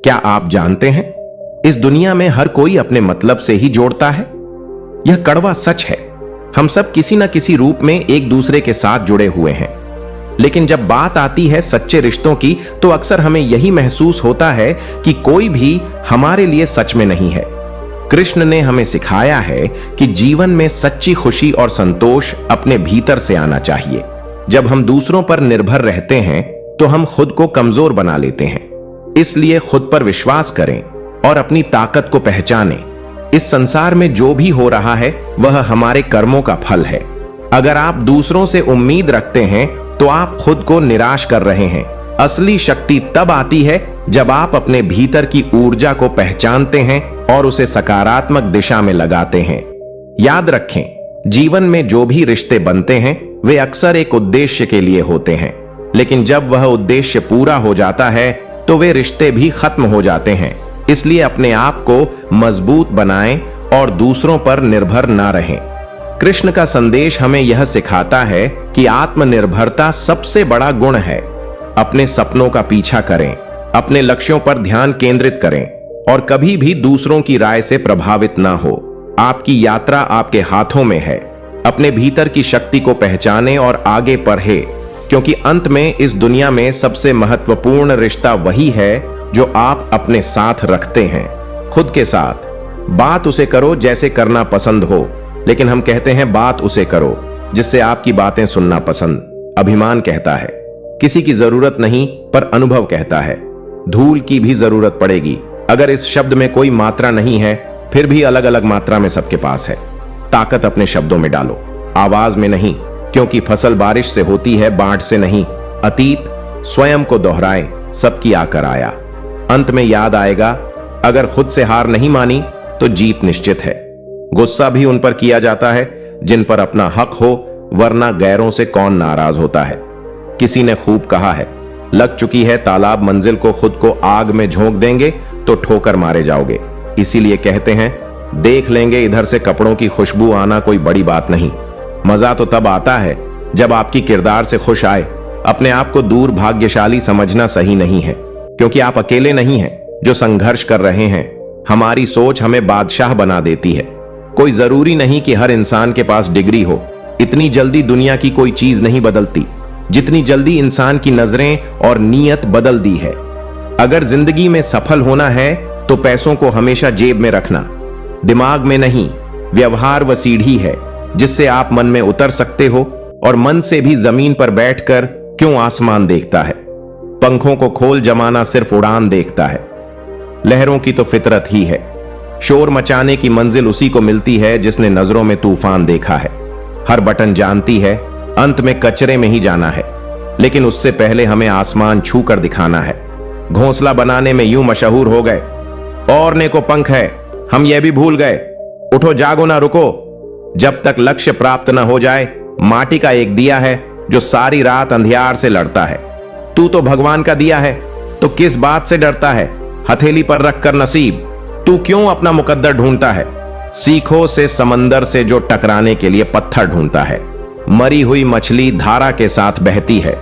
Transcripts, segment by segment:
क्या आप जानते हैं, इस दुनिया में हर कोई अपने मतलब से ही जोड़ता है। यह कड़वा सच है। हम सब किसी न किसी रूप में एक दूसरे के साथ जुड़े हुए हैं, लेकिन जब बात आती है सच्चे रिश्तों की तो अक्सर हमें यही महसूस होता है कि कोई भी हमारे लिए सच में नहीं है। कृष्ण ने हमें सिखाया है कि जीवन में सच्ची खुशी और संतोष अपने भीतर से आना चाहिए। जब हम दूसरों पर निर्भर रहते हैं तो हम खुद को कमजोर बना लेते हैं। इसलिए खुद पर विश्वास करें और अपनी ताकत को पहचानें। इस संसार में जो भी हो रहा है वह हमारे कर्मों का फल है। अगर आप दूसरों से उम्मीद रखते हैं तो आप खुद को निराश कर रहे हैं। असली शक्ति तब आती है जब आप अपने भीतर की ऊर्जा को पहचानते हैं और उसे सकारात्मक दिशा में लगाते हैं। याद रखें, जीवन में जो भी रिश्ते बनते हैं वे अक्सर एक उद्देश्य के लिए होते हैं, लेकिन जब वह उद्देश्य पूरा हो जाता है तो वे रिश्ते भी खत्म हो जाते हैं। इसलिए अपने आप को मजबूत बनाएं और दूसरों पर निर्भर ना रहें। कृष्ण का संदेश हमें यह सिखाता है कि आत्मनिर्भरता सबसे बड़ा गुण है। अपने सपनों का पीछा करें, अपने लक्ष्यों पर ध्यान केंद्रित करें और कभी भी दूसरों की राय से प्रभावित ना हो। आपकी यात्रा आपके हाथों में है। अपने भीतर की शक्ति को पहचानें और आगे बढ़ें, क्योंकि अंत में इस दुनिया में सबसे महत्वपूर्ण रिश्ता वही है जो आप अपने साथ रखते हैं, खुद के साथ। बात उसे करो जैसे करना पसंद हो, लेकिन हम कहते हैं बात उसे करो जिससे आपकी बातें सुनना पसंद। अभिमान कहता है किसी की जरूरत नहीं, पर अनुभव कहता है धूल की भी जरूरत पड़ेगी। अगर इस शब्द में कोई मात्रा नहीं है, फिर भी अलग अलग मात्रा में सबके पास है। ताकत अपने शब्दों में डालो, आवाज में नहीं, क्योंकि फसल बारिश से होती है, बाढ़ से नहीं। अतीत स्वयं को दोहराए, सबकी आकर आया। अंत में याद आएगा, अगर खुद से हार नहीं मानी तो जीत निश्चित है। गुस्सा भी उन पर किया जाता है जिन पर अपना हक हो, वरना गैरों से कौन नाराज होता है। किसी ने खूब कहा है, लग चुकी है तालाब मंजिल को, खुद को आग में झोंक देंगे तो ठोकर मारे जाओगे। इसीलिए कहते हैं, देख लेंगे इधर से कपड़ों की खुशबू आना कोई बड़ी बात नहीं। मजा तो तब आता है जब आपकी किरदार से खुश आए। अपने आप को दूर भाग्यशाली समझना सही नहीं है, क्योंकि आप अकेले नहीं हैं जो संघर्ष कर रहे हैं। हमारी सोच हमें बादशाह बना देती है। कोई जरूरी नहीं कि हर इंसान के पास डिग्री हो। इतनी जल्दी दुनिया की कोई चीज नहीं बदलती जितनी जल्दी इंसान की नजरें और नीयत बदल दी है। अगर जिंदगी में सफल होना है तो पैसों को हमेशा जेब में रखना, दिमाग में नहीं। व्यवहार वह सीढ़ी है जिससे आप मन में उतर सकते हो, और मन से भी जमीन पर बैठकर क्यों आसमान देखता है। पंखों को खोल जमाना सिर्फ उड़ान देखता है। लहरों की तो फितरत ही है। शोर मचाने की मंजिल उसी को मिलती है जिसने नजरों में तूफान देखा है। हर बटन जानती है अंत में कचरे में ही जाना है, लेकिन उससे पहले हमें आसमान छू कर दिखाना है। घोंसला बनाने में यूं मशहूर हो गए, औरने को पंख है, हम यह भी भूल गए। उठो जागो ना रुको, जब तक लक्ष्य प्राप्त न हो जाए। माटी का एक दिया है जो सारी रात अंधियार से लड़ता है। तू तो भगवान का दिया है, तो किस बात से डरता है। हथेली पर रखकर नसीब, तू क्यों अपना मुकद्दर ढूंढता है। सीखो से समंदर से जो टकराने के लिए पत्थर ढूंढता है। मरी हुई मछली धारा के साथ बहती है,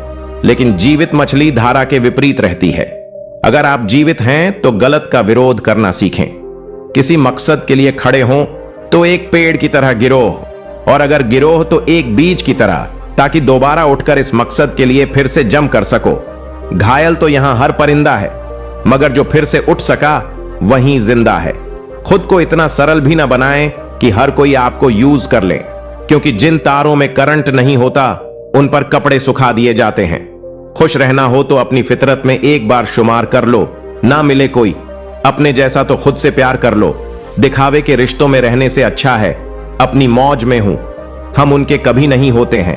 लेकिन जीवित मछली धारा के विपरीत रहती है। अगर आप जीवित हैं तो गलत का विरोध करना सीखें। किसी मकसद के लिए खड़े हों तो एक पेड़ की तरह गिरोह, और अगर गिरोह तो एक बीज की तरह, ताकि दोबारा उठकर इस मकसद के लिए फिर से जम कर सको। घायल तो यहां हर परिंदा है, मगर जो फिर से उठ सका वहीं जिंदा है। खुद को इतना सरल भी ना बनाएं कि हर कोई आपको यूज कर ले, क्योंकि जिन तारों में करंट नहीं होता उन पर कपड़े सुखा दिए जाते हैं। खुश रहना हो तो अपनी फितरत में एक बार शुमार कर लो, ना मिले कोई अपने जैसा तो खुद से प्यार कर लो। दिखावे के रिश्तों में रहने से अच्छा है अपनी मौज में हूं। हम उनके कभी नहीं होते हैं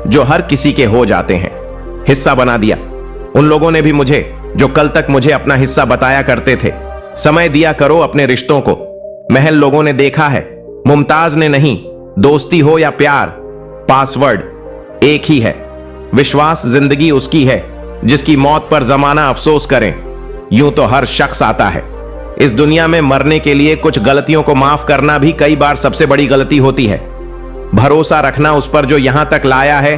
जो हर किसी के हो जाते हैं। हिस्सा बना दिया उन लोगों ने भी मुझे, जो कल तक मुझे अपना हिस्सा बताया करते थे। समय दिया करो अपने रिश्तों को। महल लोगों ने देखा है, मुमताज ने नहीं। दोस्ती हो या प्यार, पासवर्ड एक ही है। विश्वास जिंदगी उसकी है जिसकी मौत पर जमाना अफसोस करें। यूं तो हर शख्स आता है इस दुनिया में मरने के लिए। कुछ गलतियों को माफ करना भी कई बार सबसे बड़ी गलती होती है। भरोसा रखना उस पर जो यहां तक लाया है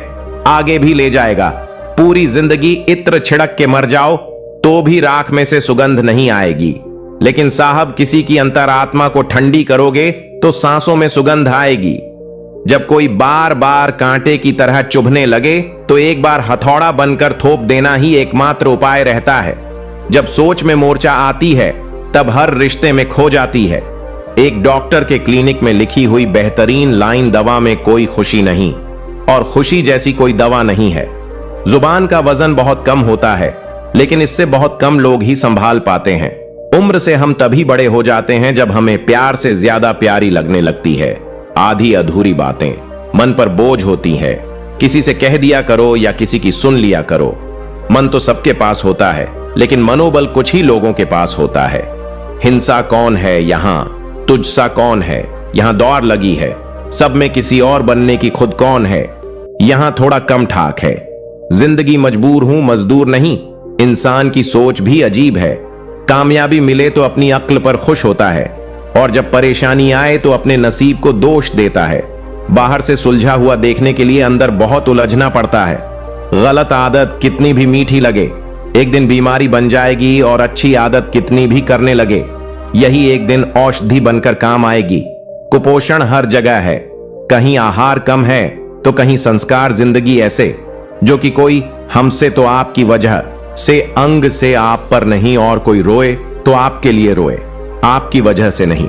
आगे भी ले जाएगा। पूरी जिंदगी इत्र छिड़क के मर जाओ तो भी राख में से सुगंध नहीं आएगी। लेकिन साहब, किसी की अंतरात्मा को ठंडी करोगे तो सांसों में सुगंध आएगी। जब कोई बार बार कांटे की तरह चुभने लगे तो एक बार हथौड़ा बनकर थोप देना ही एकमात्र उपाय रहता है। जब सोच में मूर्छा आती है तब हर रिश्ते में खो जाती है। एक डॉक्टर के क्लिनिक में लिखी हुई बेहतरीन लाइन, दवा में कोई खुशी नहीं और खुशी जैसी कोई दवा नहीं है। जुबान का वजन बहुत कम होता है, लेकिन इससे बहुत कम लोग ही संभाल पाते हैं। उम्र से हम तभी बड़े हो जाते हैं जब हमें प्यार से ज्यादा प्यारी लगने लगती है। आधी अधूरी बातें मन पर बोझ होती है। किसी से कह दिया करो या किसी की सुन लिया करो। मन तो सबके पास होता है, लेकिन मनोबल कुछ ही लोगों के पास होता है। हिंसा कौन है यहाँ, तुझसा कौन है यहाँ दौड़ लगी है। सब में किसी और बनने की खुद कौन है, यहाँ थोड़ा कम ठाक है। जिंदगी मजबूर हूं, मजदूर नहीं। इंसान की सोच भी अजीब है। कामयाबी मिले तो अपनी अक्ल पर खुश होता है, और जब परेशानी आए तो अपने नसीब को दोष देता है। बाहर से सुलझा हुआ देखने के लिए अंदर बहुत उलझना पड़ता है। गलत आदत कितनी भी मीठी लगे, एक दिन बीमारी बन जाएगी, और अच्छी आदत कितनी भी करने लगे, यही एक दिन औषधि बनकर काम आएगी। कुपोषण हर जगह है। कहीं आहार कम है तो कहीं संस्कार। जिंदगी ऐसे जो कि कोई हमसे तो आपकी वजह से, अंग से आप पर नहीं, और कोई रोए तो आपके लिए रोए, आपकी वजह से नहीं।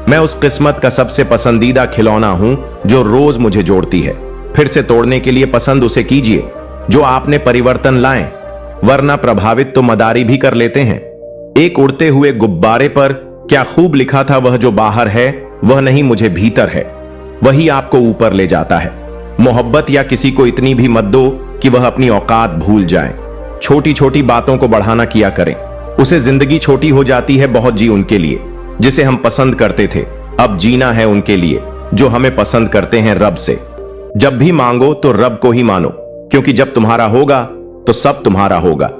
मैं उस किस्मत का सबसे पसंदीदा खिलौना हूं जो रोज मुझे जोड़ती है। फिर से तोड़ने के लिए पसंद उसे कीजिए जो आपने परिवर्तन लाए, वरना प्रभावित तो मदारी भी कर लेते हैं। एक उड़ते हुए गुब्बारे पर क्या खूब लिखा था, वह जो बाहर है वह नहीं, मुझे भीतर है, वही आपको ऊपर ले जाता है। मोहब्बत या किसी को इतनी भी मत दो कि वह अपनी औकात भूल जाए। छोटी छोटी बातों को बढ़ाना किया करें, उसे जिंदगी छोटी हो जाती है। बहुत जी उनके लिए जिसे हम पसंद करते थे, अब जीना है उनके लिए जो हमें पसंद करते हैं। रब से जब भी मांगो तो रब को ही मानो, क्योंकि जब तुम्हारा होगा तो सब तुम्हारा होगा।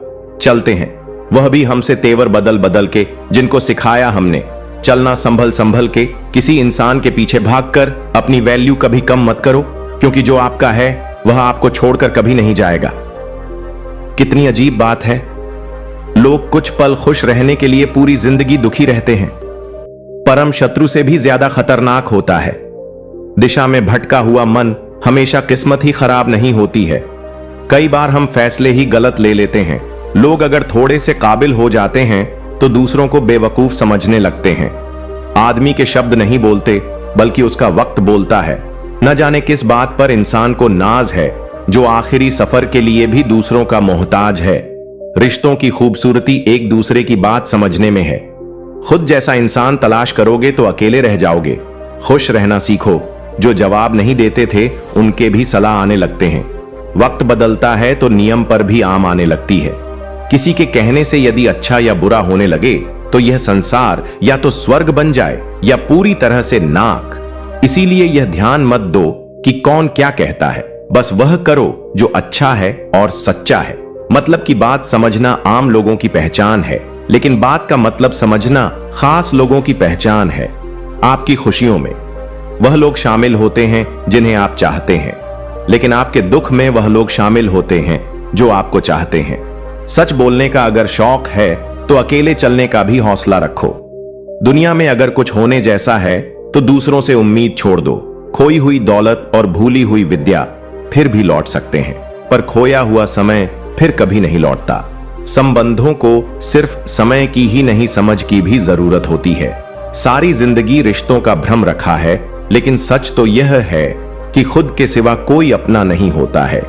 चलते हैं वह भी हमसे तेवर बदल बदल के, जिनको सिखाया हमने चलना संभल संभल के। किसी इंसान के पीछे भागकर अपनी वैल्यू कभी कम मत करो, क्योंकि जो आपका है वह आपको छोड़कर कभी नहीं जाएगा। कितनी अजीब बात है, लोग कुछ पल खुश रहने के लिए पूरी जिंदगी दुखी रहते हैं। परम शत्रु से भी ज्यादा खतरनाक होता है। दिशा में भटका हुआ मन हमेशा किस्मत ही खराब नहीं होती है। कई बार हम फैसले ही गलत ले लेते हैं। लोग अगर थोड़े से काबिल हो जाते हैं तो दूसरों को बेवकूफ समझने लगते हैं। आदमी के शब्द नहीं बोलते, बल्कि उसका वक्त बोलता है। न जाने किस बात पर इंसान को नाज है, जो आखिरी सफर के लिए भी दूसरों का मोहताज है। रिश्तों की खूबसूरती एक दूसरे की बात समझने में है। खुद जैसा इंसान तलाश करोगे तो अकेले रह जाओगे। खुश रहना सीखो। जो जवाब नहीं देते थे उनके भी सलाह आने लगते हैं। वक्त बदलता है तो नियम पर भी आम आने लगती है। किसी के कहने से यदि अच्छा या बुरा होने लगे तो यह संसार या तो स्वर्ग बन जाए या पूरी तरह से नाक। इसीलिए यह ध्यान मत दो कि कौन क्या कहता है, बस वह करो जो अच्छा है और सच्चा है। मतलब की बात समझना आम लोगों की पहचान है, लेकिन बात का मतलब समझना खास लोगों की पहचान है। आपकी खुशियों में वह लोग शामिल होते हैं जिन्हें आप चाहते हैं, लेकिन आपके दुख में वह लोग शामिल होते हैं जो आपको चाहते हैं। सच बोलने का अगर शौक है तो अकेले चलने का भी हौसला रखो। दुनिया में अगर कुछ होने जैसा है तो दूसरों से उम्मीद छोड़ दो। खोई हुई दौलत और भूली हुई विद्या फिर भी लौट सकते हैं, पर खोया हुआ समय फिर कभी नहीं लौटता। संबंधों को सिर्फ समय की ही नहीं, समझ की भी जरूरत होती है। सारी जिंदगी रिश्तों का भ्रम रखा है, लेकिन सच तो यह है कि खुद के सिवा कोई अपना नहीं होता है।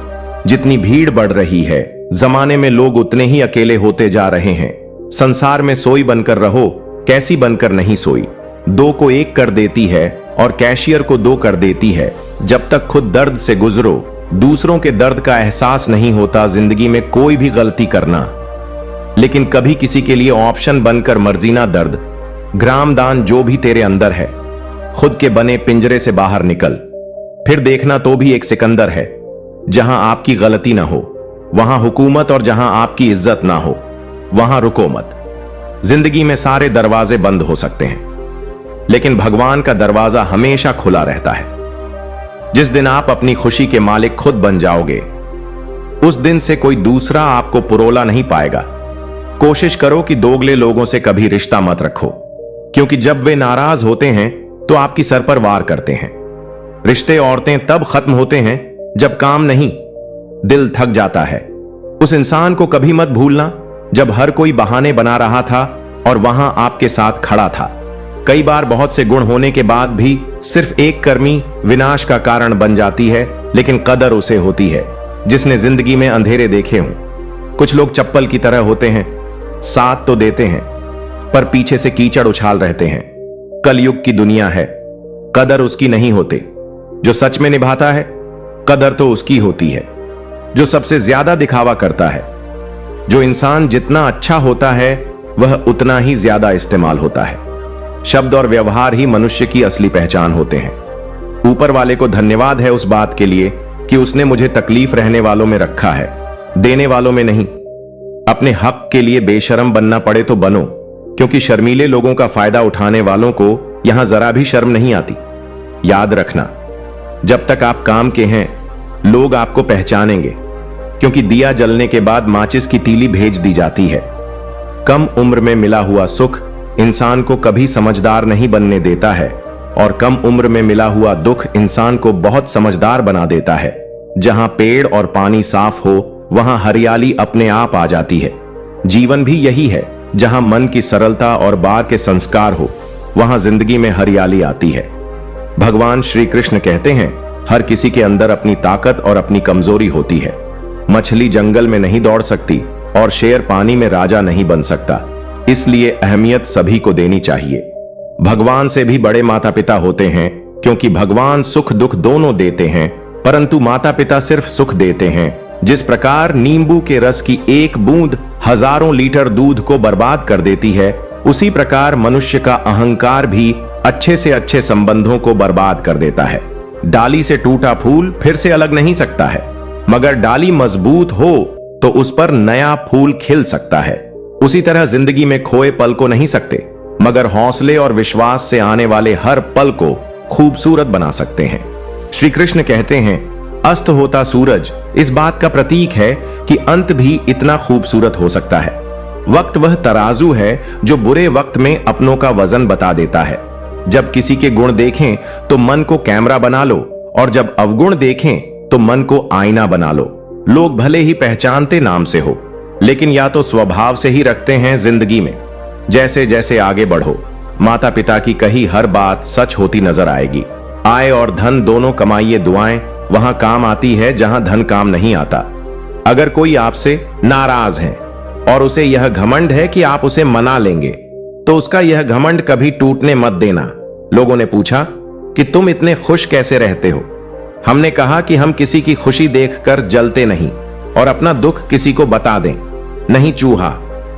जितनी भीड़ बढ़ रही है, जमाने में लोग उतने ही अकेले होते जा रहे हैं। संसार में सोई बनकर रहो, कैसी बनकर नहीं सोई। दो को एक कर देती है और कैशियर को दो कर देती है। जब तक खुद दर्द से गुजरो, दूसरों के दर्द का एहसास नहीं होता जिंदगी में कोई भी गलती करना। लेकिन कभी किसी के लिए ऑप्शन बनकर मर्जी ना दर्द। ग्राम दान जो भी तेरे अंदर है, खुद के बने पिंजरे से बाहर निकल। फिर देखना तो भी एक सिकंदर है। जहां आपकी गलती ना हो वहां हुकूमत, और जहां आपकी इज्जत ना हो वहां रुको मत। जिंदगी में सारे दरवाजे बंद हो सकते हैं, लेकिन भगवान का दरवाजा हमेशा खुला रहता है। जिस दिन आप अपनी खुशी के मालिक खुद बन जाओगे, उस दिन से कोई दूसरा आपको पुरोला नहीं पाएगा। कोशिश करो कि दोगले लोगों से कभी रिश्ता मत रखो, क्योंकि जब वे नाराज होते हैं तो आपकी सर पर वार करते हैं। रिश्ते औरतें तब खत्म होते हैं जब काम नहीं, दिल थक जाता है। उस इंसान को कभी मत भूलना जब हर कोई बहाने बना रहा था और वहां आपके साथ खड़ा था। कई बार बहुत से गुण होने के बाद भी सिर्फ एक कर्मी विनाश का कारण बन जाती है, लेकिन कदर उसे होती है जिसने जिंदगी में अंधेरे देखे हों। कुछ लोग चप्पल की तरह होते हैं, साथ तो देते हैं पर पीछे से कीचड़ उछाल रहते हैं। कलयुग की दुनिया है, कदर उसकी नहीं होती जो सच में निभाता है, कदर तो उसकी होती है जो सबसे ज्यादा दिखावा करता है। जो इंसान जितना अच्छा होता है वह उतना ही ज्यादा इस्तेमाल होता है। शब्द और व्यवहार ही मनुष्य की असली पहचान होते हैं। ऊपर वाले को धन्यवाद है उस बात के लिए कि उसने मुझे तकलीफ रहने वालों में रखा है, देने वालों में नहीं। अपने हक के लिए बेशर्म बनना पड़े तो बनो, क्योंकि शर्मीले लोगों का फायदा उठाने वालों को यहां जरा भी शर्म नहीं आती। याद रखना, जब तक आप काम के हैं लोग आपको पहचानेंगे, क्योंकि दिया जलने के बाद माचिस की तीली भेज दी जाती है। कम उम्र में मिला हुआ सुख इंसान को कभी समझदार नहीं बनने देता है, और कम उम्र में मिला हुआ दुख इंसान को बहुत समझदार बना देता है। जहां पेड़ और पानी साफ हो वहां हरियाली अपने आप आ जाती है। जीवन भी यही है, जहां मन की सरलता और बार के संस्कार हो वहां जिंदगी में हरियाली आती है। भगवान श्री कृष्ण कहते हैं, हर किसी के अंदर अपनी ताकत और अपनी कमजोरी होती है। मछली जंगल में नहीं दौड़ सकती और शेर पानी में राजा नहीं बन सकता, इसलिए अहमियत सभी को देनी चाहिए। भगवान से भी बड़े माता पिता होते हैं, क्योंकि भगवान सुख दुख दोनों देते हैं, परंतु माता पिता सिर्फ सुख देते हैं। जिस प्रकार नींबू के रस की एक बूंद हजारों लीटर दूध को बर्बाद कर देती है, उसी प्रकार मनुष्य का अहंकार भी अच्छे से अच्छे संबंधों को बर्बाद कर देता है। डाली से टूटा फूल फिर से अलग नहीं सकता है, मगर डाली मजबूत हो तो उस पर नया फूल खिल सकता है। उसी तरह जिंदगी में खोए पल को नहीं सकते, मगर हौसले और विश्वास से आने वाले हर पल को खूबसूरत बना सकते हैं। श्री कृष्ण कहते हैं, अस्त होता सूरज इस बात का प्रतीक है कि अंत भी इतना खूबसूरत हो सकता है। वक्त वह तराजू है जो बुरे वक्त में अपनों का वजन बता देता है। जब किसी के गुण देखें तो मन को कैमरा बना लो, और जब अवगुण देखें तो मन को आईना बना लो। लोग भले ही पहचानते नाम से हो, लेकिन या तो स्वभाव से ही रखते हैं जिंदगी में। जैसे जैसे आगे बढ़ो, माता पिता की कही हर बात सच होती नजर आएगी। आय और धन दोनों कमाइए दुआएं वहां काम आती है जहां धन काम नहीं आता। अगर कोई आपसे नाराज है और उसे यह घमंड है कि आप उसे मना लेंगे, तो उसका यह घमंड कभी टूटने मत देना। लोगों ने पूछा कि तुम इतने खुश कैसे रहते हो? हमने कहा कि हम किसी की खुशी देखकर जलते नहीं और अपना दुख किसी को बता दें। नहीं, चूहा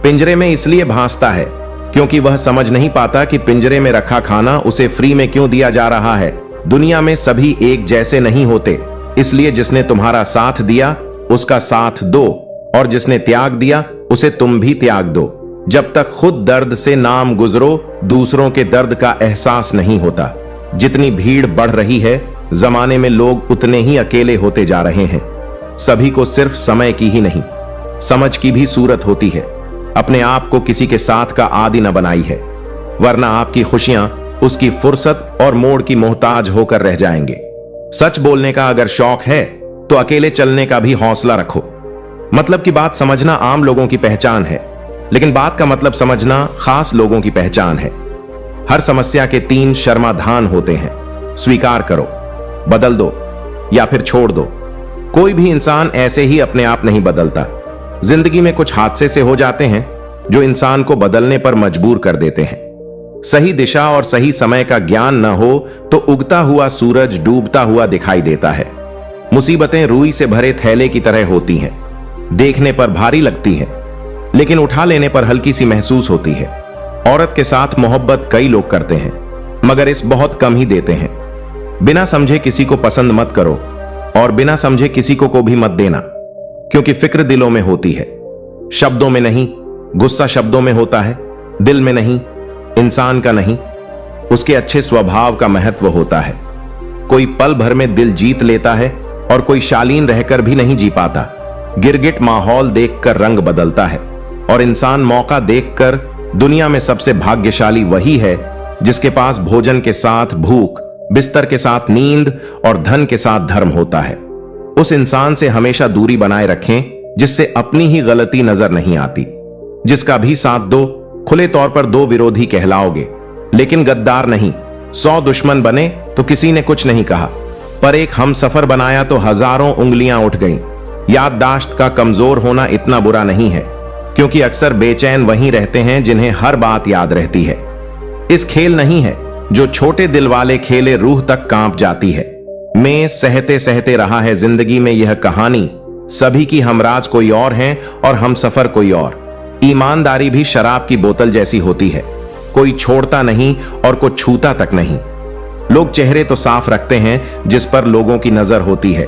पिंजरे में इसलिए भांसता है क्योंकि वह समझ नहीं पाता कि पिंजरे में रखा खाना उसे फ्री में क्यों दिया जा रहा है। दुनिया में सभी एक जैसे नहीं होते, इसलिए जिसने तुम्हारा साथ दिया उसका साथ दो, और जिसने त्याग दिया उसे तुम भी त्याग दो। जब तक खुद दर्द से नाम गुजरो, दूसरों के दर्द का एहसास नहीं होता। जितनी भीड़ बढ़ रही है, जमाने में लोग उतने ही अकेले होते जा रहे हैं। सभी को सिर्फ समय की ही नहीं, समझ की भी सूरत होती है। अपने आप को किसी के साथ का आदी न बनाई है, वरना आपकी खुशियां उसकी फुर्सत और मोड़ की मोहताज होकर रह जाएंगे। सच बोलने का अगर शौक है तो अकेले चलने का भी हौसला रखो। मतलब की बात समझना आम लोगों की पहचान है, लेकिन बात का मतलब समझना खास लोगों की पहचान है। हर समस्या के 3 शर्माधान होते हैं, स्वीकार करो, बदल दो या फिर छोड़ दो। कोई भी इंसान ऐसे ही अपने आप नहीं बदलता। जिंदगी में कुछ हादसे से हो जाते हैं जो इंसान को बदलने पर मजबूर कर देते हैं। सही दिशा और सही समय का ज्ञान न हो तो उगता हुआ सूरज डूबता हुआ दिखाई देता है। मुसीबतें रुई से भरे थैले की तरह होती हैं, देखने पर भारी लगती हैं, लेकिन उठा लेने पर हल्की सी महसूस होती है। औरत के साथ मोहब्बत कई लोग करते हैं, मगर इस बहुत कम ही देते हैं। बिना समझे किसी को पसंद मत करो और बिना समझे किसी को भी मत देना, क्योंकि फिक्र दिलों में होती है, शब्दों में नहीं। गुस्सा शब्दों में होता है, दिल में नहीं। इंसान का नहीं, उसके अच्छे स्वभाव का महत्व होता है। कोई पल भर में दिल जीत लेता है और कोई शालीन रहकर भी नहीं जी पाता। गिरगिट माहौल देखकर रंग बदलता है, और इंसान मौका देखकर, दुनिया में सबसे भाग्यशाली वही है जिसके पास भोजन के साथ भूख, बिस्तर के साथ नींद और धन के साथ धर्म होता है। उस इंसान से हमेशा दूरी बनाए रखें जिससे अपनी ही गलती नजर नहीं आती। जिसका भी साथ दो, खुले तौर पर दो विरोधी कहलाओगे, लेकिन गद्दार नहीं। 100 दुश्मन बने तो किसी ने कुछ नहीं कहा, पर एक हम सफर बनाया तो हजारों उंगलियां उठ गईं। याददाश्त का कमजोर होना इतना बुरा नहीं है, क्योंकि अक्सर बेचैन वहीं रहते हैं जिन्हें हर बात याद रहती है। इस खेल नहीं है जो छोटे दिल वाले खेले रूह तक कांप जाती है। मैं सहते सहते रहा है जिंदगी में यह कहानी, सभी की हमराज कोई और हैं और हम सफर कोई और। ईमानदारी भी शराब की बोतल जैसी होती है, कोई छोड़ता नहीं और कोई छूता तक नहीं। लोग चेहरे तो साफ रखते हैं जिस पर लोगों की नजर होती है,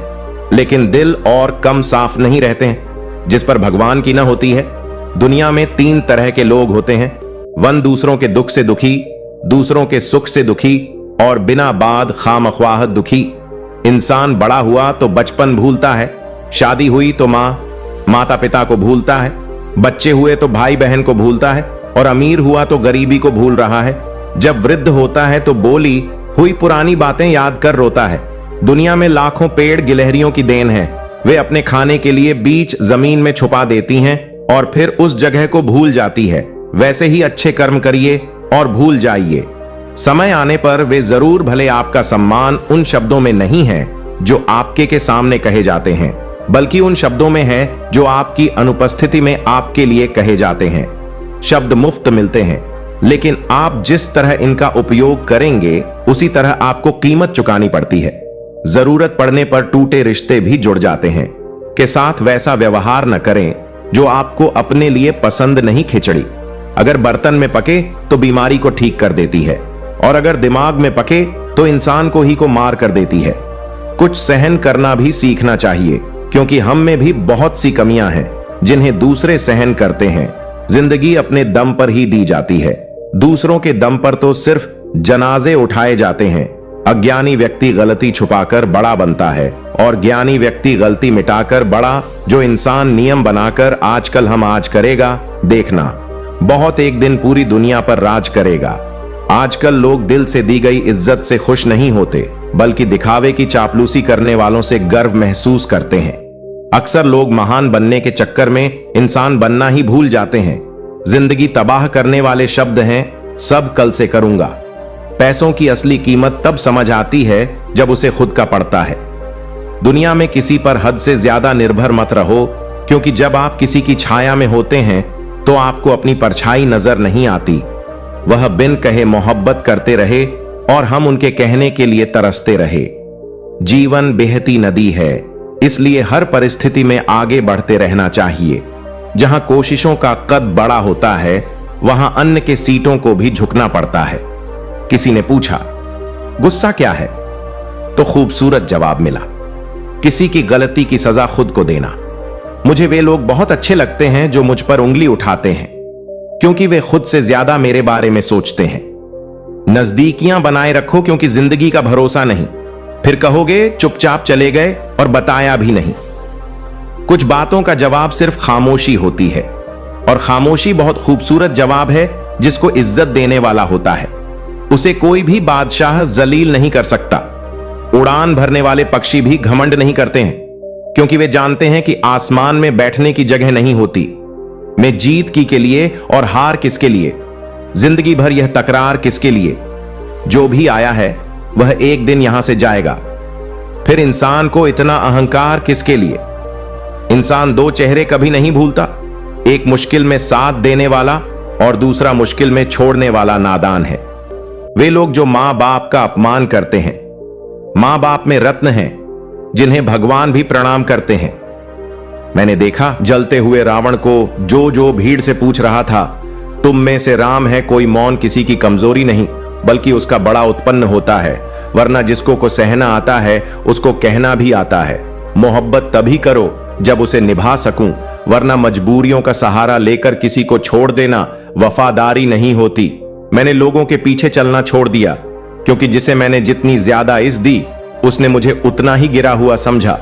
लेकिन दिल और कम साफ नहीं रहते हैं जिस पर भगवान की न होती है। दुनिया में 3 तरह के लोग होते हैं, वन दूसरों के दुख से दुखी, दूसरों के सुख से दुखी और बिना बाद खामख्वाह दुखी। इंसान बड़ा हुआ तो बचपन भूलता है, शादी हुई तो माता पिता को भूलता है, बच्चे हुए तो भाई बहन को भूलता है और अमीर हुआ तो गरीबी को भूल रहा है। जब वृद्ध होता है तो बोली हुई पुरानी बातें याद कर रोता है। दुनिया में लाखों पेड़ गिलहरियों की देन है, वे अपने खाने के लिए बीज जमीन में छुपा देती हैं और फिर उस जगह को भूल जाती है। वैसे ही अच्छे कर्म करिए और भूल जाइए, समय आने पर वे जरूर भले आपका सम्मान उन शब्दों में नहीं है जो आपके के सामने कहे जाते हैं, बल्कि उन शब्दों में है जो आपकी अनुपस्थिति में आपके लिए कहे जाते हैं। शब्द मुफ्त मिलते हैं, लेकिन आप जिस तरह इनका उपयोग करेंगे उसी तरह आपको कीमत चुकानी पड़ती है। जरूरत पड़ने पर टूटे रिश्ते भी जुड़ जाते हैं। के साथ वैसा व्यवहार न करें जो आपको अपने लिए पसंद नहीं। खिचड़ी अगर बर्तन में पके तो बीमारी को ठीक कर देती है, और अगर दिमाग में पके तो इंसान को ही को मार कर देती है। कुछ सहन करना भी सीखना चाहिए, क्योंकि हम में भी बहुत सी कमियां हैं जिन्हें दूसरे सहन करते हैं। जिंदगी अपने दम पर ही दी जाती है, दूसरों के दम पर तो सिर्फ जनाजे उठाए जाते हैं। अज्ञानी व्यक्ति गलती छुपाकर बड़ा बनता है और ज्ञानी व्यक्ति गलती मिटाकर बड़ा। जो इंसान नियम बनाकर आजकल हम आज करेगा, देखना बहुत एक दिन पूरी दुनिया पर राज करेगा। आजकल लोग दिल से दी गई इज्जत से खुश नहीं होते, बल्कि दिखावे की चापलूसी करने वालों से गर्व महसूस करते हैं। अक्सर लोग महान बनने के चक्कर में इंसान बनना ही भूल जाते हैं। जिंदगी तबाह करने वाले शब्द हैं सब कल से करूंगा। पैसों की असली कीमत तब समझ आती है जब उसे खुद का पड़ता है। दुनिया में किसी पर हद से ज्यादा निर्भर मत रहो, क्योंकि जब आप किसी की छाया में होते हैं तो आपको अपनी परछाई नजर नहीं आती। वह बिन कहे मोहब्बत करते रहे और हम उनके कहने के लिए तरसते रहे। जीवन बहती नदी है, इसलिए हर परिस्थिति में आगे बढ़ते रहना चाहिए। जहां कोशिशों का कद बड़ा होता है, वहां अन्य के सीटों को भी झुकना पड़ता है। किसी ने पूछा, गुस्सा क्या है? तो खूबसूरत जवाब मिला, किसी की गलती की सजा खुद को देना। मुझे वे लोग बहुत अच्छे लगते हैं जो मुझ पर उंगली उठाते हैं, क्योंकि वे खुद से ज्यादा मेरे बारे में सोचते हैं। नजदीकियां बनाए रखो, क्योंकि जिंदगी का भरोसा नहीं। फिर कहोगे चुपचाप चले गए और बताया भी नहीं। कुछ बातों का जवाब सिर्फ खामोशी होती है, और खामोशी बहुत खूबसूरत जवाब है जिसको इज्जत देने वाला होता है। उसे कोई भी बादशाह जलील नहीं कर सकता। उड़ान भरने वाले पक्षी भी घमंड नहीं करते हैं, क्योंकि वे जानते हैं कि आसमान में बैठने की जगह नहीं होती। मैं जीत की के लिए और हार किसके लिए? जिंदगी भर यह तकरार किसके लिए? जो भी आया है वह एक दिन यहां से जाएगा। फिर इंसान को इतना अहंकार किसके लिए? इंसान 2 चेहरे कभी नहीं भूलता, एक मुश्किल में साथ देने वाला और दूसरा मुश्किल में छोड़ने वाला नादान है। वे लोग जो मां बाप का अपमान करते हैं, मां बाप में रत्न हैं जिन्हें भगवान भी प्रणाम करते हैं। मैंने देखा जलते हुए रावण को जो भीड़ से पूछ रहा था, तुम में से राम है, कोई मौन किसी की कमजोरी नहीं, बल्कि उसका बड़ा उत्पन्न होता है। वरना जिसको को सहना आता है उसको कहना भी आता है। मोहब्बत तभी करो जब उसे निभा सकूं, वरना मजबूरियों का सहारा लेकर किसी को छोड़ देना वफादारी नहीं होती। मैंने लोगों के पीछे चलना छोड़ दिया, क्योंकि जिसे मैंने जितनी ज्यादा इज्जत दी उसने मुझे उतना ही गिरा हुआ समझा।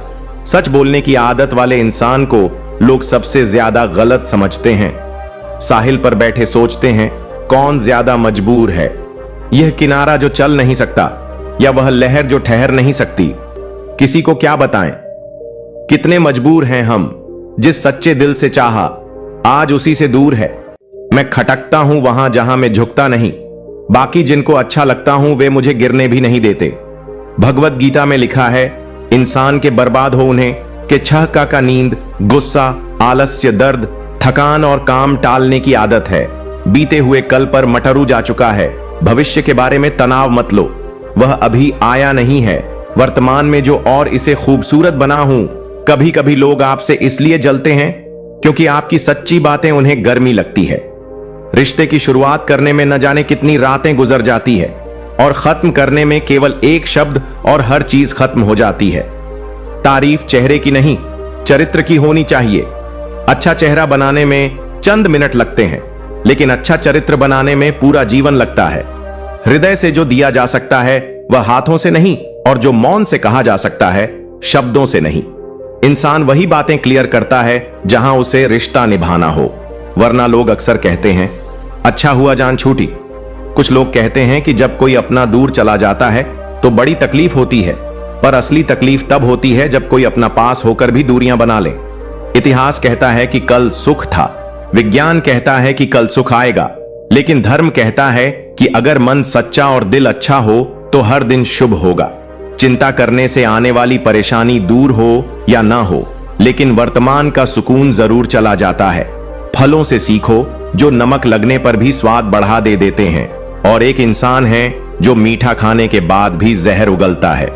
सच बोलने की आदत वाले इंसान को लोग सबसे ज्यादा गलत समझते हैं। साहिल पर बैठे सोचते हैं कौन ज्यादा मजबूर है, यह किनारा जो चल नहीं सकता या वह लहर जो ठहर नहीं सकती। किसी को क्या बताएं कितने मजबूर हैं हम। जिस सच्चे दिल से चाहा आज उसी से दूर है। मैं खटकता हूं वहां जहां मैं झुकता नहीं, बाकी जिनको अच्छा लगता हूं वे मुझे गिरने भी नहीं देते। भगवत गीता में लिखा है इंसान के बर्बाद हो उन्हें कि छह का नींद, गुस्सा, आलस्य, दर्द, थकान और काम टालने की आदत है। बीते हुए कल पर मटरू जा चुका है। भविष्य के बारे में तनाव मत लो, वह अभी आया नहीं है। वर्तमान में जो और इसे खूबसूरत बना हूं। कभी कभी लोग आपसे इसलिए जलते हैं क्योंकि आपकी सच्ची बातें उन्हें गर्मी लगती है। रिश्ते की शुरुआत करने में न जाने कितनी रातें गुजर जाती है और खत्म करने में केवल एक शब्द और हर चीज खत्म हो जाती है। तारीफ चेहरे की नहीं, चरित्र की होनी चाहिए। अच्छा चेहरा बनाने में चंद मिनट लगते हैं, लेकिन अच्छा चरित्र बनाने में पूरा जीवन लगता है। हृदय से जो दिया जा सकता है वह हाथों से नहीं, और जो मौन से कहा जा सकता है शब्दों से नहीं। इंसान वही बातें क्लियर करता है जहां उसे रिश्ता निभाना हो, वरना लोग अक्सर कहते हैं अच्छा हुआ जान छूटी। कुछ लोग कहते हैं कि जब कोई अपना दूर चला जाता है तो बड़ी तकलीफ होती है, पर असली तकलीफ तब होती है जब कोई अपना पास होकर भी दूरियां बना ले। इतिहास कहता है कि कल सुख था, विज्ञान कहता है कि कल सुख आएगा, लेकिन धर्म कहता है कि अगर मन सच्चा और दिल अच्छा हो तो हर दिन शुभ होगा। चिंता करने से आने वाली परेशानी दूर हो या ना हो, लेकिन वर्तमान का सुकून जरूर चला जाता है। फलों से सीखो जो नमक लगने पर भी स्वाद बढ़ा दे देते हैं, और एक इंसान है जो मीठा खाने के बाद भी जहर उगलता है।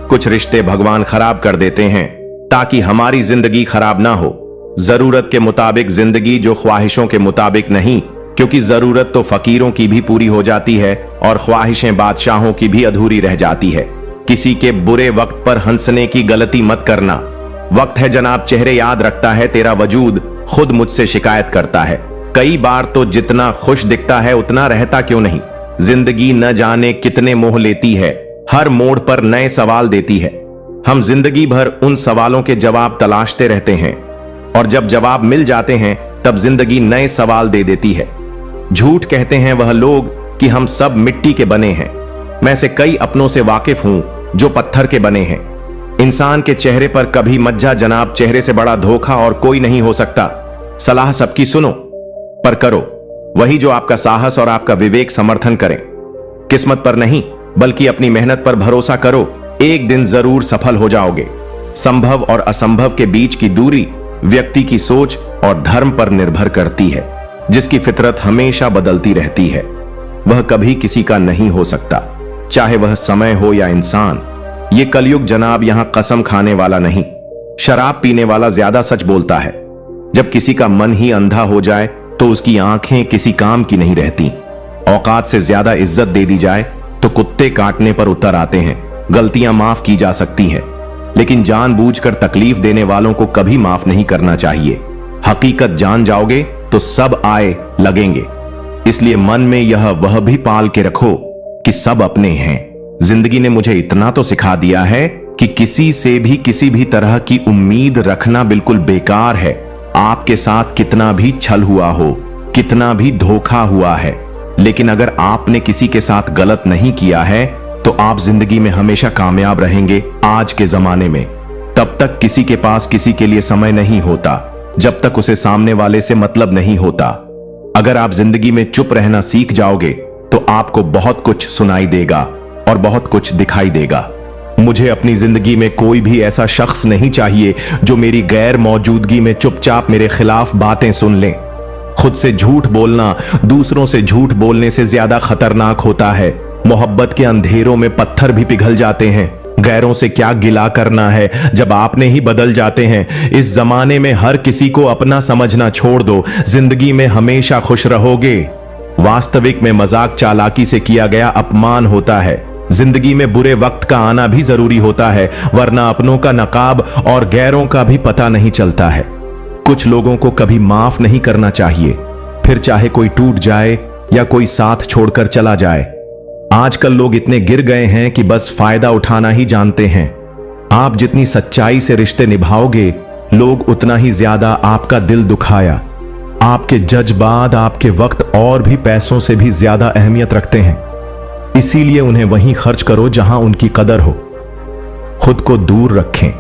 कुछ रिश्ते भगवान खराब कर देते हैं ताकि हमारी जिंदगी खराब ना हो। जरूरत के मुताबिक जिंदगी, जो ख्वाहिशों के मुताबिक नहीं, क्योंकि जरूरत तो फकीरों की भी पूरी हो जाती है और ख्वाहिशें बादशाहों की भी अधूरी रह जाती है। किसी के बुरे वक्त पर हंसने की गलती मत करना। वक्त है जनाब चेहरे याद रखता है, तेरा वजूद खुद मुझसे शिकायत करता है। कई बार तो जितना खुश दिखता है उतना रहता क्यों नहीं। जिंदगी न जाने कितने मोह लेती है, हर मोड़ पर नए सवाल देती है। हम जिंदगी भर उन सवालों के जवाब तलाशते रहते हैं, और जब जवाब मिल जाते हैं तब जिंदगी नए सवाल दे देती है। झूठ कहते हैं वह लोग कि हम सब मिट्टी के बने हैं। मैं से कई अपनों से वाकिफ हूं जो पत्थर के बने हैं। इंसान के चेहरे पर कभी मत जा जनाब, चेहरे से बड़ा धोखा और कोई नहीं हो सकता। सलाह सबकी सुनो, पर करो वही जो आपका साहस और आपका विवेक समर्थन करें। किस्मत पर नहीं बल्कि अपनी मेहनत पर भरोसा करो, एक दिन जरूर सफल हो जाओगे। संभव और असंभव के बीच की दूरी व्यक्ति की सोच और धर्म पर निर्भर करती है। जिसकी फितरत हमेशा बदलती रहती है वह कभी किसी का नहीं हो सकता, चाहे वह समय हो या इंसान। ये कलयुग जनाब यहां कसम खाने वाला नहीं, शराब पीने वाला ज्यादा सच बोलता है। जब किसी का मन ही अंधा हो जाए तो उसकी आंखें किसी काम की नहीं रहती। औकात से ज्यादा इज्जत दे दी जाए तो कुत्ते काटने पर उतर आते हैं। गलतियां माफ की जा सकती हैं, लेकिन जानबूझकर तकलीफ देने वालों को कभी माफ नहीं करना चाहिए। हकीकत जान जाओगे तो सब आए लगेंगे, इसलिए मन में यह वह भी पाल के रखो कि सब अपने हैं। जिंदगी ने मुझे इतना तो सिखा दिया है कि किसी से भी किसी भी तरह की उम्मीद रखना बिल्कुल बेकार है। आपके साथ कितना भी छल हुआ हो, कितना भी धोखा हुआ है, लेकिन अगर आपने किसी के साथ गलत नहीं किया है तो आप जिंदगी में हमेशा कामयाब रहेंगे। आज के जमाने में तब तक किसी के पास किसी के लिए समय नहीं होता जब तक उसे सामने वाले से मतलब नहीं होता। अगर आप जिंदगी में चुप रहना सीख जाओगे तो आपको बहुत कुछ सुनाई देगा और बहुत कुछ दिखाई देगा। मुझे अपनी जिंदगी में कोई भी ऐसा शख्स नहीं चाहिए जो मेरी गैर मौजूदगी में चुपचाप मेरे खिलाफ बातें सुन ले। खुद से झूठ बोलना दूसरों से झूठ बोलने से ज्यादा खतरनाक होता है। मोहब्बत के अंधेरों में पत्थर भी पिघल जाते हैं। गैरों से क्या गिला करना है जब आपने ही बदल जाते हैं। इस जमाने में हर किसी को अपना समझना छोड़ दो, जिंदगी में हमेशा खुश रहोगे। वास्तविक में मजाक चालाकी से किया गया अपमान होता है। जिंदगी में बुरे वक्त का आना भी जरूरी होता है, वरना अपनों का नकाब और गैरों का भी पता नहीं चलता है। कुछ लोगों को कभी माफ नहीं करना चाहिए, फिर चाहे कोई टूट जाए या कोई साथ छोड़कर चला जाए। आजकल लोग इतने गिर गए हैं कि बस फायदा उठाना ही जानते हैं। आप जितनी सच्चाई से रिश्ते निभाओगे, लोग उतना ही ज्यादा आपका दिल दुखाया। आपके जज्बात आपके वक्त और भी पैसों से भी ज्यादा अहमियत रखते हैं। इसीलिए उन्हें वहीं खर्च करो जहां उनकी कदर हो। खुद को दूर रखें।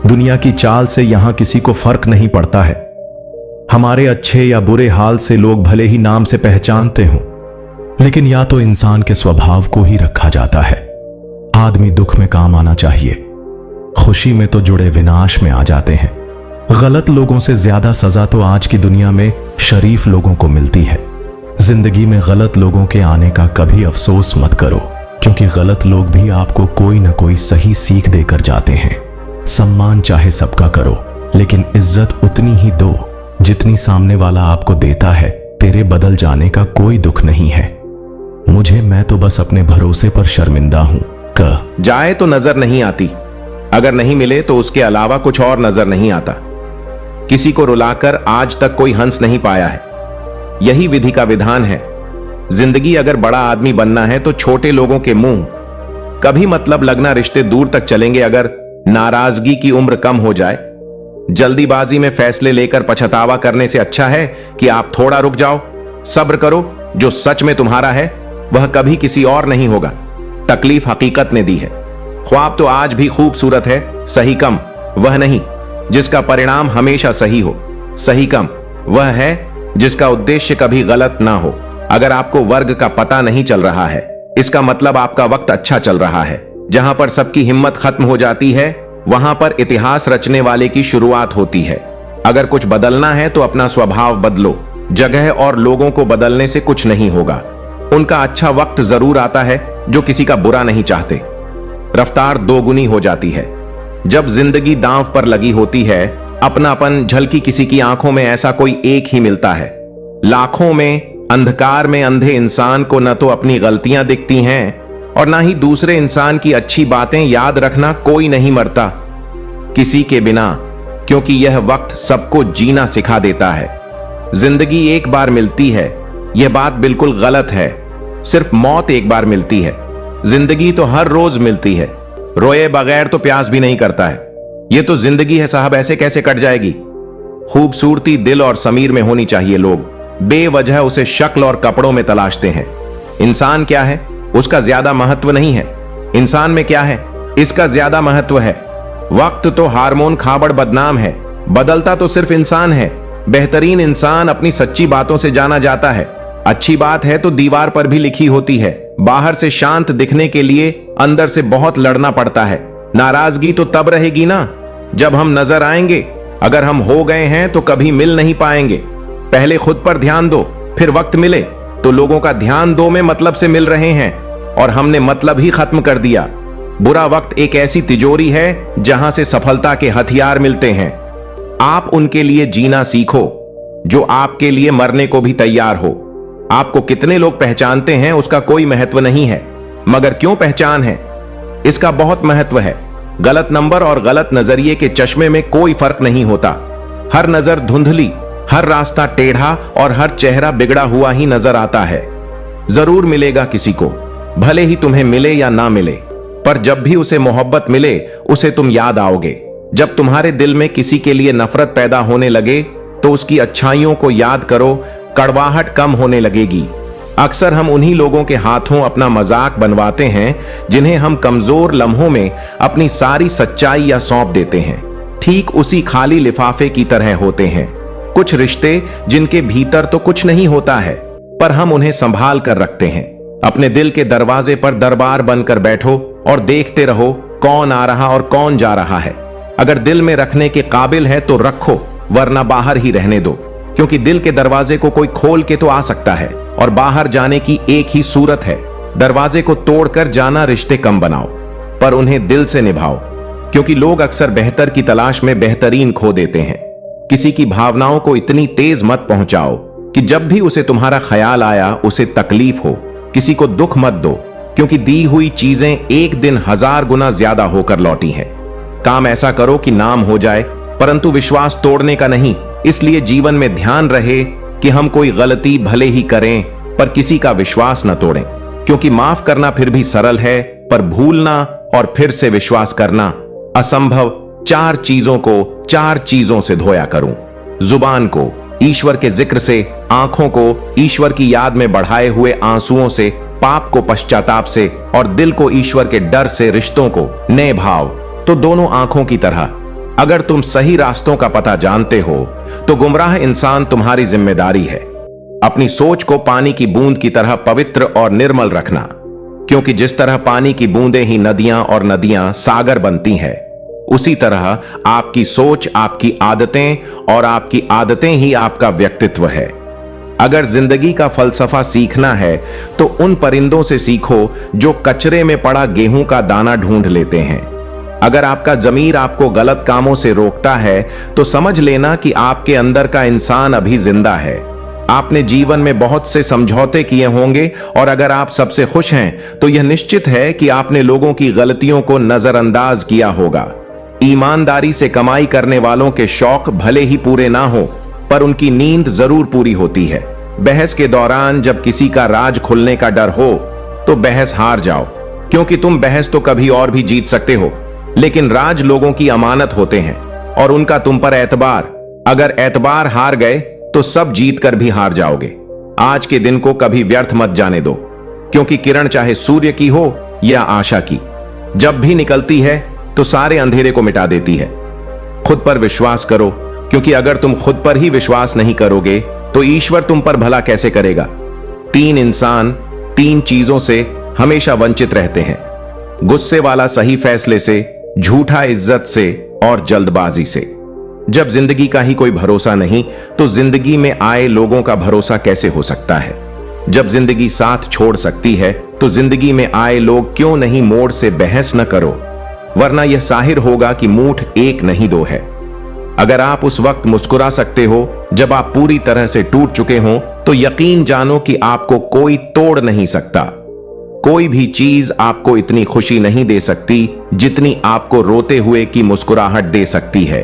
दुनिया की चाल से यहां किसी को फर्क नहीं पड़ता है। हमारे अच्छे या बुरे हाल से लोग भले ही नाम से पहचानते हों, लेकिन या तो इंसान के स्वभाव को ही रखा जाता है। आदमी दुख में काम आना चाहिए, खुशी में तो जुड़े विनाश में आ जाते हैं। गलत लोगों से ज्यादा सजा तो आज की दुनिया में शरीफ लोगों को मिलती है। जिंदगी में गलत लोगों के आने का कभी अफसोस मत करो, क्योंकि गलत लोग भी आपको कोई ना कोई सही सीख देकर जाते हैं। सम्मान चाहे सबका करो, लेकिन इज्जत उतनी ही दो जितनी सामने वाला आपको देता है। तेरे बदल जाने का कोई दुख नहीं है। मैं तो बस अपने भरोसे पर शर्मिंदा हूं। जाए तो नजर नहीं आती, अगर नहीं मिले तो उसके अलावा कुछ और नजर नहीं आता। किसी को रुलाकर आज तक कोई हंस नहीं पाया है। यही विधि का विधान है। जिंदगी अगर बड़ा आदमी बनना है तो छोटे लोगों के मुंह कभी मतलब लगना रिश्ते दूर तक चलेंगे अगर नाराजगी की उम्र कम हो जाए। जल्दीबाजी में फैसले लेकर पछतावा करने से अच्छा है कि आप थोड़ा रुक जाओ, सब्र करो। जो सच में तुम्हारा है वह कभी किसी और नहीं होगा। तकलीफ हकीकत ने दी है। ख्वाब तो आज भी खूबसूरत है, सही कम वह नहीं जिसका परिणाम हमेशा सही हो। सही कम वह है जिसका उद्देश्य कभी गलत ना हो। अगर आपको वर्ग का पता नहीं चल रहा है, इसका मतलब आपका वक्त अच्छा चल रहा है। जहां पर सबकी हिम्मत खत्म हो जाती है, वहां पर इतिहास रचने वाले की शुरुआत होती है। अगर कुछ बदलना है तो अपना स्वभाव बदलो। जगह और लोगों को बदलने से कुछ नहीं होगा। उनका अच्छा वक्त जरूर आता है जो किसी का बुरा नहीं चाहते। रफ्तार दोगुनी हो जाती है जब जिंदगी दांव पर लगी होती है। अपनापन झलकी किसी की आंखों में ऐसा कोई एक ही मिलता है। लाखों में अंधकार में अंधे इंसान को न तो अपनी गलतियां दिखती हैं और ना ही दूसरे इंसान की अच्छी बातें याद रखना। कोई नहीं मरता किसी के बिना, क्योंकि यह वक्त सबको जीना सिखा देता है। जिंदगी एक बार मिलती है, यह बात बिल्कुल गलत है। सिर्फ मौत एक बार मिलती है। जिंदगी तो हर रोज मिलती है। रोए बगैर तो प्यास भी नहीं करता है। यह तो जिंदगी है साहब, ऐसे कैसे कट जाएगी। खूबसूरती दिल और समीर में होनी चाहिए। लोग बेवजह उसे शक्ल और कपड़ों में तलाशते हैं। इंसान क्या है उसका ज्यादा महत्व नहीं है, इंसान में क्या है इसका ज्यादा महत्व है। वक्त तो हार्मोन खाबड़ बदनाम है, बदलता तो सिर्फ इंसान है। बेहतरीन इंसान अपनी सच्ची बातों से जाना जाता है। अच्छी बात है तो दीवार पर भी लिखी होती है। बाहर से शांत दिखने के लिए अंदर से बहुत लड़ना पड़ता है। नाराजगी तो तब रहेगी ना जब हम नजर आएंगे। अगर हम हो गए हैं तो कभी मिल नहीं पाएंगे। पहले खुद पर ध्यान दो, फिर वक्त मिले तो लोगों का ध्यान दो में मतलब से मिल रहे हैं और हमने मतलब ही खत्म कर दिया। बुरा वक्त एक ऐसी तिजोरी है जहां से सफलता के हथियार मिलते हैं। आप उनके लिए जीना सीखो जो आपके लिए मरने को भी तैयार हो। आपको कितने लोग पहचानते हैं उसका कोई महत्व नहीं है, मगर क्यों पहचान है इसका बहुत महत्व है। गलत नंबर और गलत नजरिए के चश्मे में कोई फर्क नहीं होता। हर नजर धुंधली, हर रास्ता टेढ़ा और हर चेहरा बिगड़ा हुआ ही नजर आता है। जरूर मिलेगा किसी को, भले ही तुम्हें मिले या ना मिले, पर जब भी उसे मोहब्बत मिले उसे तुम याद आओगे। जब तुम्हारे दिल में किसी के लिए नफरत पैदा होने लगे तो उसकी अच्छाइयों को याद करो, कड़वाहट कम होने लगेगी। अक्सर हम उन्हीं लोगों के हाथों अपना मजाक बनवाते हैं जिन्हें हम कमजोर लम्हों में अपनी सारी सच्चाई या सौंप देते हैं। ठीक उसी खाली लिफाफे की तरह होते हैं कुछ रिश्ते जिनके भीतर तो कुछ नहीं होता है, पर हम उन्हें संभाल कर रखते हैं। अपने दिल के दरवाजे पर दरबार बनकर बैठो और देखते रहो कौन आ रहा और कौन जा रहा है। अगर दिल में रखने के काबिल है तो रखो, वरना बाहर ही रहने दो, क्योंकि दिल के दरवाजे को कोई खोल के तो आ सकता है और बाहर जाने की एक ही सूरत है। दरवाजे को तोड़कर जाना। रिश्ते कम बनाओ पर उन्हें दिल से निभाओ, क्योंकि लोग अक्सर बेहतर की तलाश में बेहतरीन खो देते हैं। किसी की भावनाओं को इतनी तेज मत पहुंचाओ कि जब भी उसे तुम्हारा ख्याल आया उसे तकलीफ हो। किसी को दुख मत दो, क्योंकि दी हुई चीजें एक दिन 1000 गुना ज्यादा होकर लौटी हैं। काम ऐसा करो कि नाम हो जाए, परंतु विश्वास तोड़ने का नहीं। इसलिए जीवन में ध्यान रहे कि हम कोई गलती भले ही करें पर किसी का विश्वास न तोड़ें, क्योंकि माफ करना फिर भी सरल है, पर भूलना और फिर से विश्वास करना असंभव। 4 चीजों को 4 चीजों से धोया करूं। जुबान को ईश्वर के जिक्र से, आंखों को ईश्वर की याद में बढ़ाए हुए आंसुओं से, पाप को पश्चाताप से और दिल को ईश्वर के डर से, रिश्तों को नए भाव। तो दोनों आंखों की तरह अगर तुम सही रास्तों का पता जानते हो तो गुमराह इंसान तुम्हारी जिम्मेदारी है अपनी सोच को पानी की बूंद की तरह पवित्र और निर्मल रखना, क्योंकि जिस तरह पानी की बूंदें ही नदियां और नदियां सागर बनती हैं, उसी तरह आपकी सोच आपकी आदतें और आपकी आदतें ही आपका व्यक्तित्व है। अगर जिंदगी का फलसफा सीखना है तो उन परिंदों से सीखो जो कचरे में पड़ा गेहूं का दाना ढूंढ लेते हैं। अगर आपका जमीर आपको गलत कामों से रोकता है तो समझ लेना कि आपके अंदर का इंसान अभी जिंदा है। आपने जीवन में बहुत से समझौते किए होंगे और अगर आप सबसे खुश हैं तो यह निश्चित है कि आपने लोगों की गलतियों को नजरअंदाज किया होगा। ईमानदारी से कमाई करने वालों के शौक भले ही पूरे ना हो, पर उनकी नींद जरूर पूरी होती है। बहस के दौरान जब किसी का राज खुलने का डर हो तो बहस हार जाओ, क्योंकि तुम बहस तो कभी और भी जीत सकते हो, लेकिन राज लोगों की अमानत होते हैं और उनका तुम पर एतबार। अगर एतबार हार गए तो सब जीत कर भी हार जाओगे। आज के दिन को कभी व्यर्थ मत जाने दो, क्योंकि किरण चाहे सूर्य की हो या आशा की, जब भी निकलती है तो सारे अंधेरे को मिटा देती है। खुद पर विश्वास करो, क्योंकि अगर तुम खुद पर ही विश्वास नहीं करोगे तो ईश्वर तुम पर भला कैसे करेगा। 3 इंसान 3 चीजों से हमेशा वंचित रहते हैं, गुस्से वाला सही फैसले से, झूठा इज्जत से और जल्दबाजी से। जब जिंदगी का ही कोई भरोसा नहीं तो जिंदगी में आए लोगों का भरोसा कैसे हो सकता है। जब जिंदगी साथ छोड़ सकती है तो जिंदगी में आए लोग क्यों नहीं मोड़ से बहस न करो, वरना यह जाहिर होगा कि मूठ एक नहीं दो है। अगर आप उस वक्त मुस्कुरा सकते हो जब आप पूरी तरह से टूट चुके हो तो यकीन जानो कि आपको कोई तोड़ नहीं सकता। कोई भी चीज आपको इतनी खुशी नहीं दे सकती जितनी आपको रोते हुए की मुस्कुराहट दे सकती है।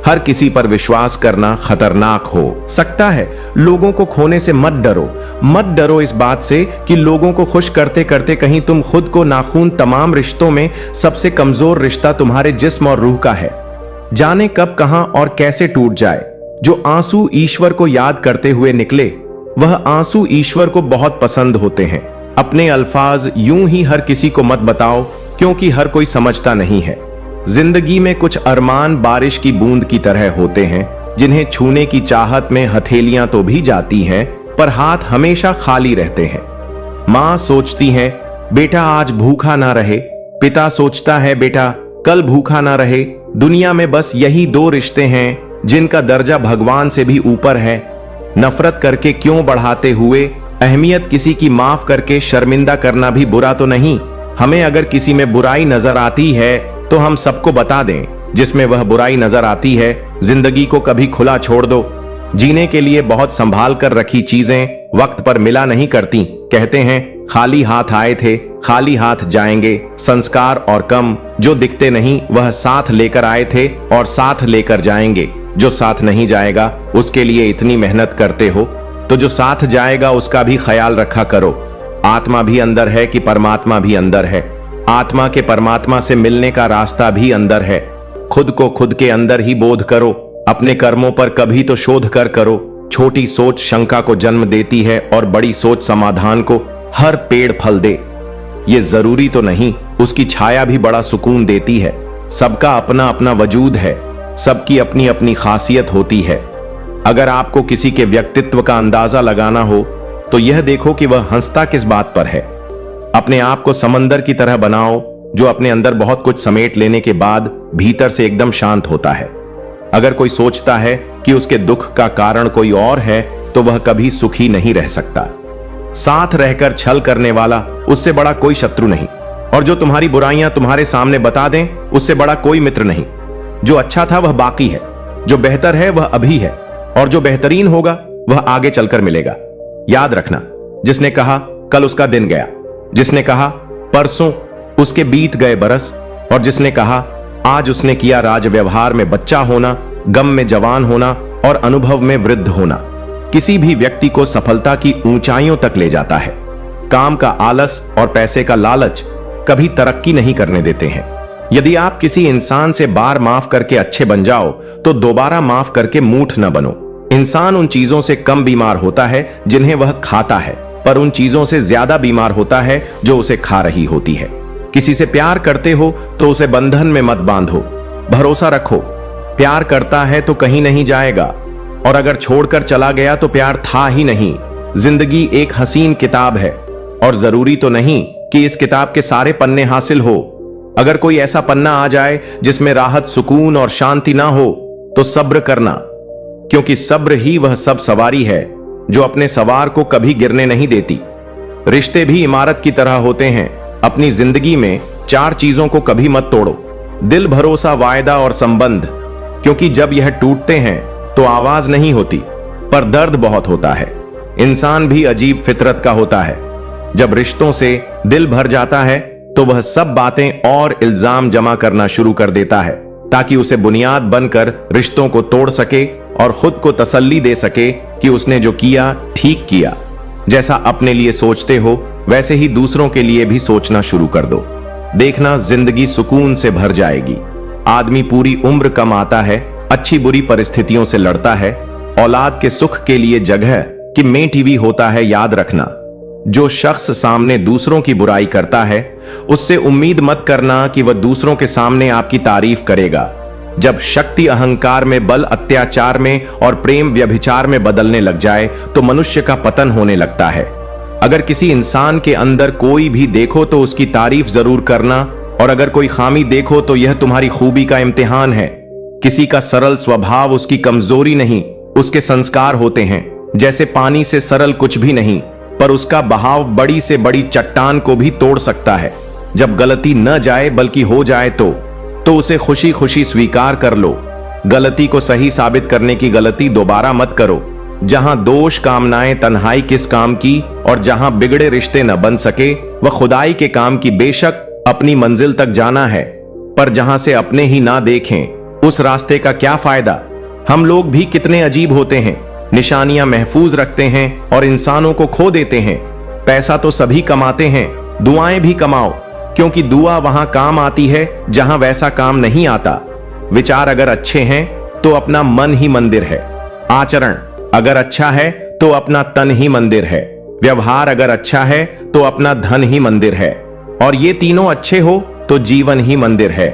हर किसी पर विश्वास करना खतरनाक हो सकता है। लोगों को खोने से मत डरो। मत डरो इस बात से कि लोगों को खुश करते करते कहीं तुम खुद को नाखून। तमाम रिश्तों में सबसे कमजोर रिश्ता तुम्हारे जिस्म और रूह का है। जाने कब, कहां और कैसे टूट जाए। जो आंसू ईश्वर को याद करते हुए निकले, वह आंसू ईश्वर को बहुत पसंद होते हैं। अपने अल्फाज यूं ही हर किसी को मत बताओ, क्योंकि हर कोई समझता नहीं है। जिंदगी में कुछ अरमान बारिश की बूंद की तरह होते हैं, जिन्हें छूने की चाहत में हथेलियां तो भी जाती हैं, पर हाथ हमेशा खाली रहते हैं। मां सोचती है बेटा आज भूखा ना रहे, पिता सोचता है बेटा कल भूखा ना रहे। दुनिया में बस यही 2 रिश्ते हैं जिनका दर्जा भगवान से भी ऊपर है। नफरत करके क्यों बढ़ाते हुए अहमियत किसी की माफ करके शर्मिंदा करना भी बुरा तो नहीं। हमें अगर किसी में बुराई नजर आती है तो हम सबको बता दें जिसमें वह बुराई नजर आती है। जिंदगी को कभी खुला छोड़ दो। जीने के लिए बहुत संभाल कर रखी चीजें वक्त पर मिला नहीं करती। कहते हैं खाली हाथ आए थे खाली हाथ जाएंगे। संस्कार और कम जो दिखते नहीं वह साथ लेकर आए थे और साथ लेकर जाएंगे। जो साथ नहीं जाएगा उसके लिए इतनी मेहनत करते हो तो जो साथ जाएगा उसका भी ख्याल रखा करो। आत्मा भी अंदर है कि परमात्मा भी अंदर है। आत्मा के परमात्मा से मिलने का रास्ता भी अंदर है। खुद को खुद के अंदर ही बोध करो। अपने कर्मों पर कभी तो शोध कर करो। छोटी सोच शंका को जन्म देती है और बड़ी सोच समाधान को। हर पेड़ फल दे ये जरूरी तो नहीं, उसकी छाया भी बड़ा सुकून देती है। सबका अपना अपना वजूद है, सबकी अपनी अपनी खासियत होती है। अगर आपको किसी के व्यक्तित्व का अंदाजा लगाना हो तो यह देखो कि वह हंसता किस बात पर है। अपने आप को समंदर की तरह बनाओ जो अपने अंदर बहुत कुछ समेट लेने के बाद भीतर से एकदम शांत होता है। अगर कोई सोचता है कि उसके दुख का कारण कोई और है तो वह कभी सुखी नहीं रह सकता। साथ रहकर छल करने वाला उससे बड़ा कोई शत्रु नहीं, और जो तुम्हारी बुराइयां तुम्हारे सामने बता दें उससे बड़ा कोई मित्र नहीं। जो अच्छा था वह बाकी है, जो बेहतर है वह अभी है, और जो बेहतरीन होगा वह आगे चलकर मिलेगा। याद रखना, जिसने कहा कल उसका दिन गया, जिसने कहा परसों उसके बीत गए बरस, और जिसने कहा आज उसने किया राज व्यवहार में बच्चा होना, गम में जवान होना और अनुभव में वृद्ध होना, किसी भी व्यक्ति को सफलता की ऊंचाइयों तक ले जाता है। काम का आलस और पैसे का लालच कभी तरक्की नहीं करने देते हैं। यदि आप किसी इंसान से बार माफ करके अच्छे बन जाओ तो दोबारा माफ करके मूठ न बनो। इंसान उन चीजों से कम बीमार होता है जिन्हें वह खाता है, पर उन चीजों से ज्यादा बीमार होता है जो उसे खा रही होती है। किसी से प्यार करते हो तो उसे बंधन में मत बांधो, भरोसा रखो। प्यार करता है तो कहीं नहीं जाएगा, और अगर छोड़कर चला गया तो प्यार था ही नहीं। जिंदगी एक हसीन किताब है, और जरूरी तो नहीं कि इस किताब के सारे पन्ने हासिल हो। अगर कोई ऐसा पन्ना आ जाए जिसमें राहत, सुकून और शांति ना हो, तो सब्र करना, क्योंकि सब्र ही वह सब सवारी है जो अपने सवार को कभी गिरने नहीं देती। रिश्ते भी इमारत की तरह होते हैं। अपनी जिंदगी में 4 चीजों को कभी मत तोड़ो: दिल, भरोसा, वायदा और संबंध। क्योंकि जब यह टूटते हैं तो आवाज नहीं होती, पर दर्द बहुत होता है। इंसान भी अजीब फितरत का होता है। जब रिश्तों से दिल भर जाता है तो वह सब बातें और इल्जाम जमा करना शुरू कर देता है, ताकि उसे बुनियाद बनकर रिश्तों को तोड़ सके और खुद को तसल्ली दे सके कि उसने जो किया ठीक किया। जैसा अपने लिए सोचते हो वैसे ही दूसरों के लिए भी सोचना शुरू कर दो। देखना, जिंदगी सुकून से भर जाएगी। आदमी पूरी उम्र कमाता है, अच्छी बुरी परिस्थितियों से लड़ता है। औलाद के सुख के लिए जगह कि में टीवी होता है, याद रखना। जो शख्स सामने दूसरों की बुराई करता है, उससे उम्मीद मत करना कि वह दूसरों के सामने आपकी तारीफ करेगा। जब शक्ति अहंकार में, बल अत्याचार में और प्रेम व्यभिचार में बदलने लग जाए तो मनुष्य का पतन होने लगता है। अगर किसी इंसान के अंदर कोई भी देखो तो उसकी तारीफ जरूर करना, और अगर कोई खामी देखो तो यह तुम्हारी खूबी का इम्तिहान है। किसी का सरल स्वभाव उसकी कमजोरी नहीं, उसके संस्कार होते हैं। जैसे पानी से सरल कुछ भी नहीं, पर उसका बहाव बड़ी से बड़ी चट्टान को भी तोड़ सकता है। जब गलती न जाए बल्कि हो जाए तो उसे खुशी खुशी स्वीकार कर लो। गलती को सही साबित करने की गलती दोबारा मत करो। जहां दोष कामनाएं तन्हाई किस काम की, और जहां बिगड़े रिश्ते न बन सके वह खुदाई के काम की। बेशक अपनी मंजिल तक जाना है, पर जहां से अपने ही ना देखें उस रास्ते का क्या फायदा। हम लोग भी कितने अजीब होते हैं, निशानियां महफूज रखते हैं और इंसानों को खो देते हैं। पैसा तो सभी कमाते हैं, दुआएं भी कमाओ, क्योंकि दुआ वहां काम आती है जहां वैसा काम नहीं आता। विचार अगर अच्छे हैं तो अपना मन ही मंदिर है। आचरण अगर अच्छा है तो अपना तन ही मंदिर है। व्यवहार अगर अच्छा है तो अपना धन ही मंदिर है। और ये तीनों अच्छे हो तो जीवन ही मंदिर है।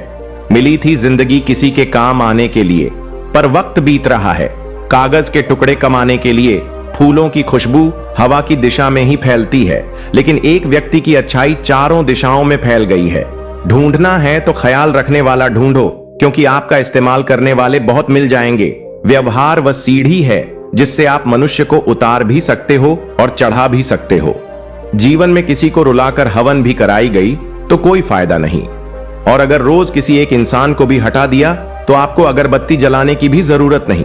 मिली थी जिंदगी किसी के काम आने के लिए, पर वक्त बीत रहा है कागज के टुकड़े कमाने के लिए। फूलों की खुशबू हवा की दिशा में ही फैलती है, लेकिन एक व्यक्ति की अच्छाई चारों दिशाओं में फैल गई है। ढूंढना है तो ख्याल रखने वाला ढूंढो, क्योंकि आपका इस्तेमाल करने वाले बहुत मिल जाएंगे। व्यवहार वह सीढ़ी है जिससे आप मनुष्य को उतार भी सकते हो और चढ़ा भी सकते हो। जीवन में किसी को रुलाकर हवन भी कराई गई तो कोई फायदा नहीं, और अगर रोज किसी एक इंसान को भी हटा दिया तो आपको अगरबत्ती जलाने की भी जरूरत नहीं।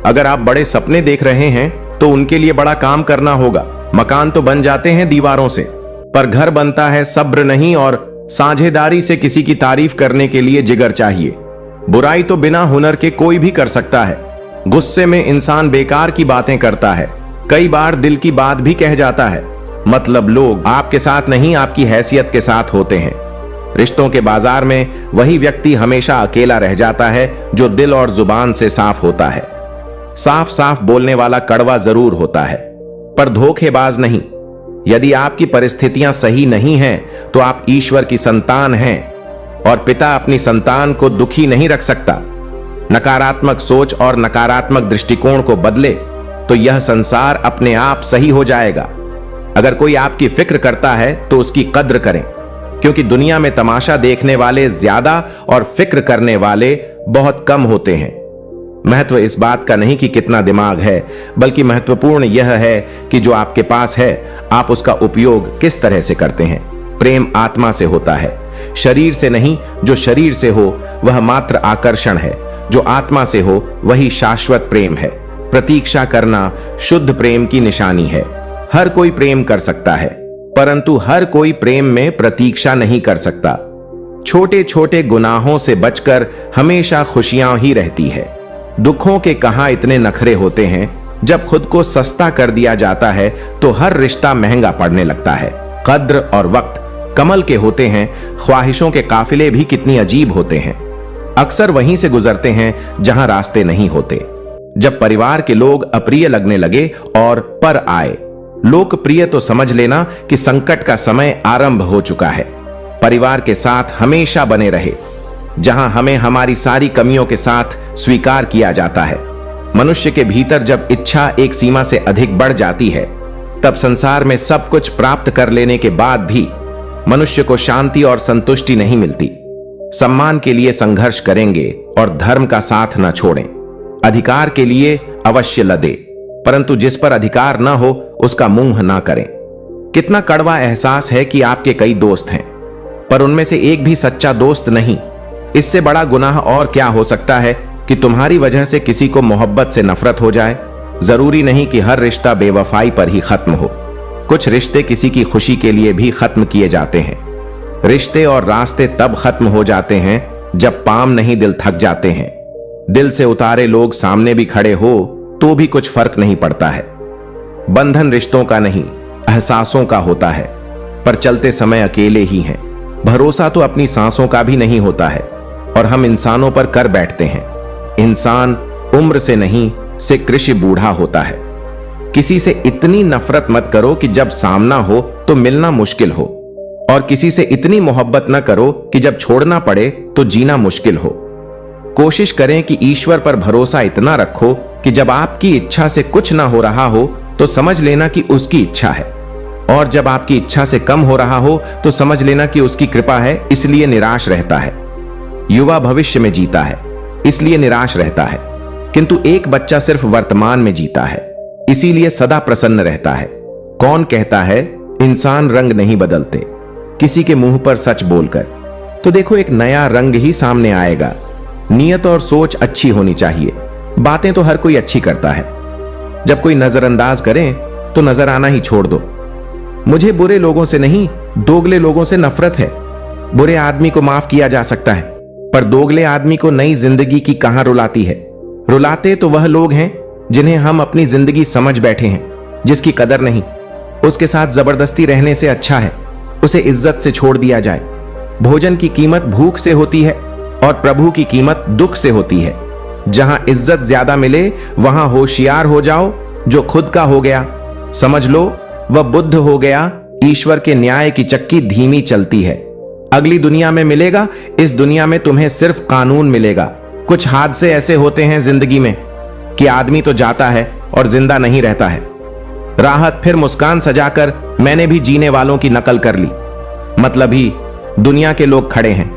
अगर आप बड़े सपने देख रहे हैं तो उनके लिए बड़ा काम करना होगा। मकान तो बन जाते हैं दीवारों से, पर घर बनता है सब्र नहीं और साझेदारी से। किसी की तारीफ करने के लिए जिगर चाहिए। बुराई तो बिना हुनर के कोई भी कर सकता है। गुस्से में इंसान बेकार की बातें करता है, कई बार दिल की बात भी कह जाता है। मतलब लोग आपके साथ नहीं, आपकी हैसियत के साथ होते हैं। रिश्तों के बाजार में वही व्यक्ति हमेशा अकेला रह जाता है जो दिल और जुबान से साफ होता है। साफ साफ बोलने वाला कड़वा जरूर होता है, पर धोखेबाज नहीं। यदि आपकी परिस्थितियां सही नहीं हैं तो आप ईश्वर की संतान हैं, और पिता अपनी संतान को दुखी नहीं रख सकता। नकारात्मक सोच और नकारात्मक दृष्टिकोण को बदले तो यह संसार अपने आप सही हो जाएगा। अगर कोई आपकी फिक्र करता है तो उसकी कद्र करें, क्योंकि दुनिया में तमाशा देखने वाले ज्यादा और फिक्र करने वाले बहुत कम होते हैं। महत्व इस बात का नहीं कि कितना दिमाग है, बल्कि महत्वपूर्ण यह है कि जो आपके पास है आप उसका उपयोग किस तरह से करते हैं। प्रेम आत्मा से होता है, शरीर से नहीं। जो शरीर से हो वह मात्र आकर्षण है, जो आत्मा से हो वही शाश्वत प्रेम है। प्रतीक्षा करना शुद्ध प्रेम की निशानी है। हर कोई प्रेम कर सकता है, परंतु हर कोई प्रेम में प्रतीक्षा नहीं कर सकता। छोटे छोटे गुनाहों से बचकर हमेशा खुशियां ही रहती है। दुखों के कहां इतने नखरे होते हैं। जब खुद को सस्ता कर दिया जाता है तो हर रिश्ता महंगा पड़ने लगता है। कद्र और वक्त कमल के होते हैं, ख्वाहिशों के काफिले भी कितनी अजीब होते हैं। अक्सर वहीं से गुजरते हैं जहां रास्ते नहीं होते। जब परिवार के लोग अप्रिय लगने लगे और पर आए लोकप्रिय, तो समझ लेना कि संकट का समय आरंभ हो चुका है। परिवार के साथ हमेशा बने रहे, जहां हमें हमारी सारी कमियों के साथ स्वीकार किया जाता है। मनुष्य के भीतर जब इच्छा एक सीमा से अधिक बढ़ जाती है, तब संसार में सब कुछ प्राप्त कर लेने के बाद भी मनुष्य को शांति और संतुष्टि नहीं मिलती। सम्मान के लिए संघर्ष करेंगे और धर्म का साथ न छोड़ें। अधिकार के लिए अवश्य लड़े, परंतु जिस पर अधिकार न हो उसका मुंह ना करें। कितना कड़वा एहसास है कि आपके कई दोस्त हैं, पर उनमें से एक भी सच्चा दोस्त नहीं। इससे बड़ा गुनाह और क्या हो सकता है कि तुम्हारी वजह से किसी को मोहब्बत से नफरत हो जाए। जरूरी नहीं कि हर रिश्ता बेवफाई पर ही खत्म हो। कुछ रिश्ते किसी की खुशी के लिए भी खत्म किए जाते हैं। रिश्ते और रास्ते तब खत्म हो जाते हैं जब पाम नहीं दिल थक जाते हैं। दिल से उतारे लोग सामने भी खड़े हो तो भी कुछ फर्क नहीं पड़ता है। बंधन रिश्तों का नहीं, एहसासों का होता है, पर चलते समय अकेले ही हैं। भरोसा तो अपनी सांसों का भी नहीं होता है और हम इंसानों पर कर बैठते हैं। इंसान उम्र से नहीं, से कृषि बूढ़ा होता है। किसी से इतनी नफरत मत करो कि जब सामना हो तो मिलना मुश्किल हो, और किसी से इतनी मोहब्बत न करो कि जब छोड़ना पड़े तो जीना मुश्किल हो। कोशिश करें कि ईश्वर पर भरोसा इतना रखो कि जब आपकी इच्छा से कुछ ना हो रहा हो तो समझ लेना कि उसकी इच्छा है, और जब आपकी इच्छा से कम हो रहा हो तो समझ लेना कि उसकी कृपा है, इसलिए निराश रहता है। युवा भविष्य में जीता है, इसलिए निराश रहता है, किंतु एक बच्चा सिर्फ वर्तमान में जीता है, इसीलिए सदा प्रसन्न रहता है। कौन कहता है इंसान रंग नहीं बदलते? किसी के मुंह पर सच बोलकर तो देखो एक नया रंग ही सामने आएगा। नियत और सोच अच्छी होनी चाहिए। बातें तो हर कोई अच्छी करता है, जब कोई नजरअंदाज करें तो नजर आना ही छोड़ दो। मुझे बुरे लोगों से नहीं, दोगले लोगों से नफरत है। बुरे आदमी को माफ किया जा सकता है, पर दोगले आदमी को नई जिंदगी की कहां रुलाती है। रुलाते तो वह लोग हैं जिन्हें हम अपनी जिंदगी समझ बैठे हैं, जिसकी कदर नहीं। उसके साथ जबरदस्ती रहने से अच्छा है उसे इज्जत से छोड़ दिया जाए। भोजन की कीमत भूख से होती है और प्रभु की कीमत दुख से होती है। जहां इज्जत ज्यादा मिले वहां होशियार हो जाओ। जो खुद का हो गया समझ लो वह बुद्ध हो गया। ईश्वर के न्याय की चक्की धीमी चलती है। अगली दुनिया में मिलेगा, इस दुनिया में तुम्हें सिर्फ कानून मिलेगा। कुछ हादसे ऐसे होते हैं जिंदगी में कि आदमी तो जाता है और जिंदा नहीं रहता है। राहत फिर मुस्कान सजाकर मैंने भी जीने वालों की नकल कर ली। मतलब ही दुनिया के लोग खड़े हैं,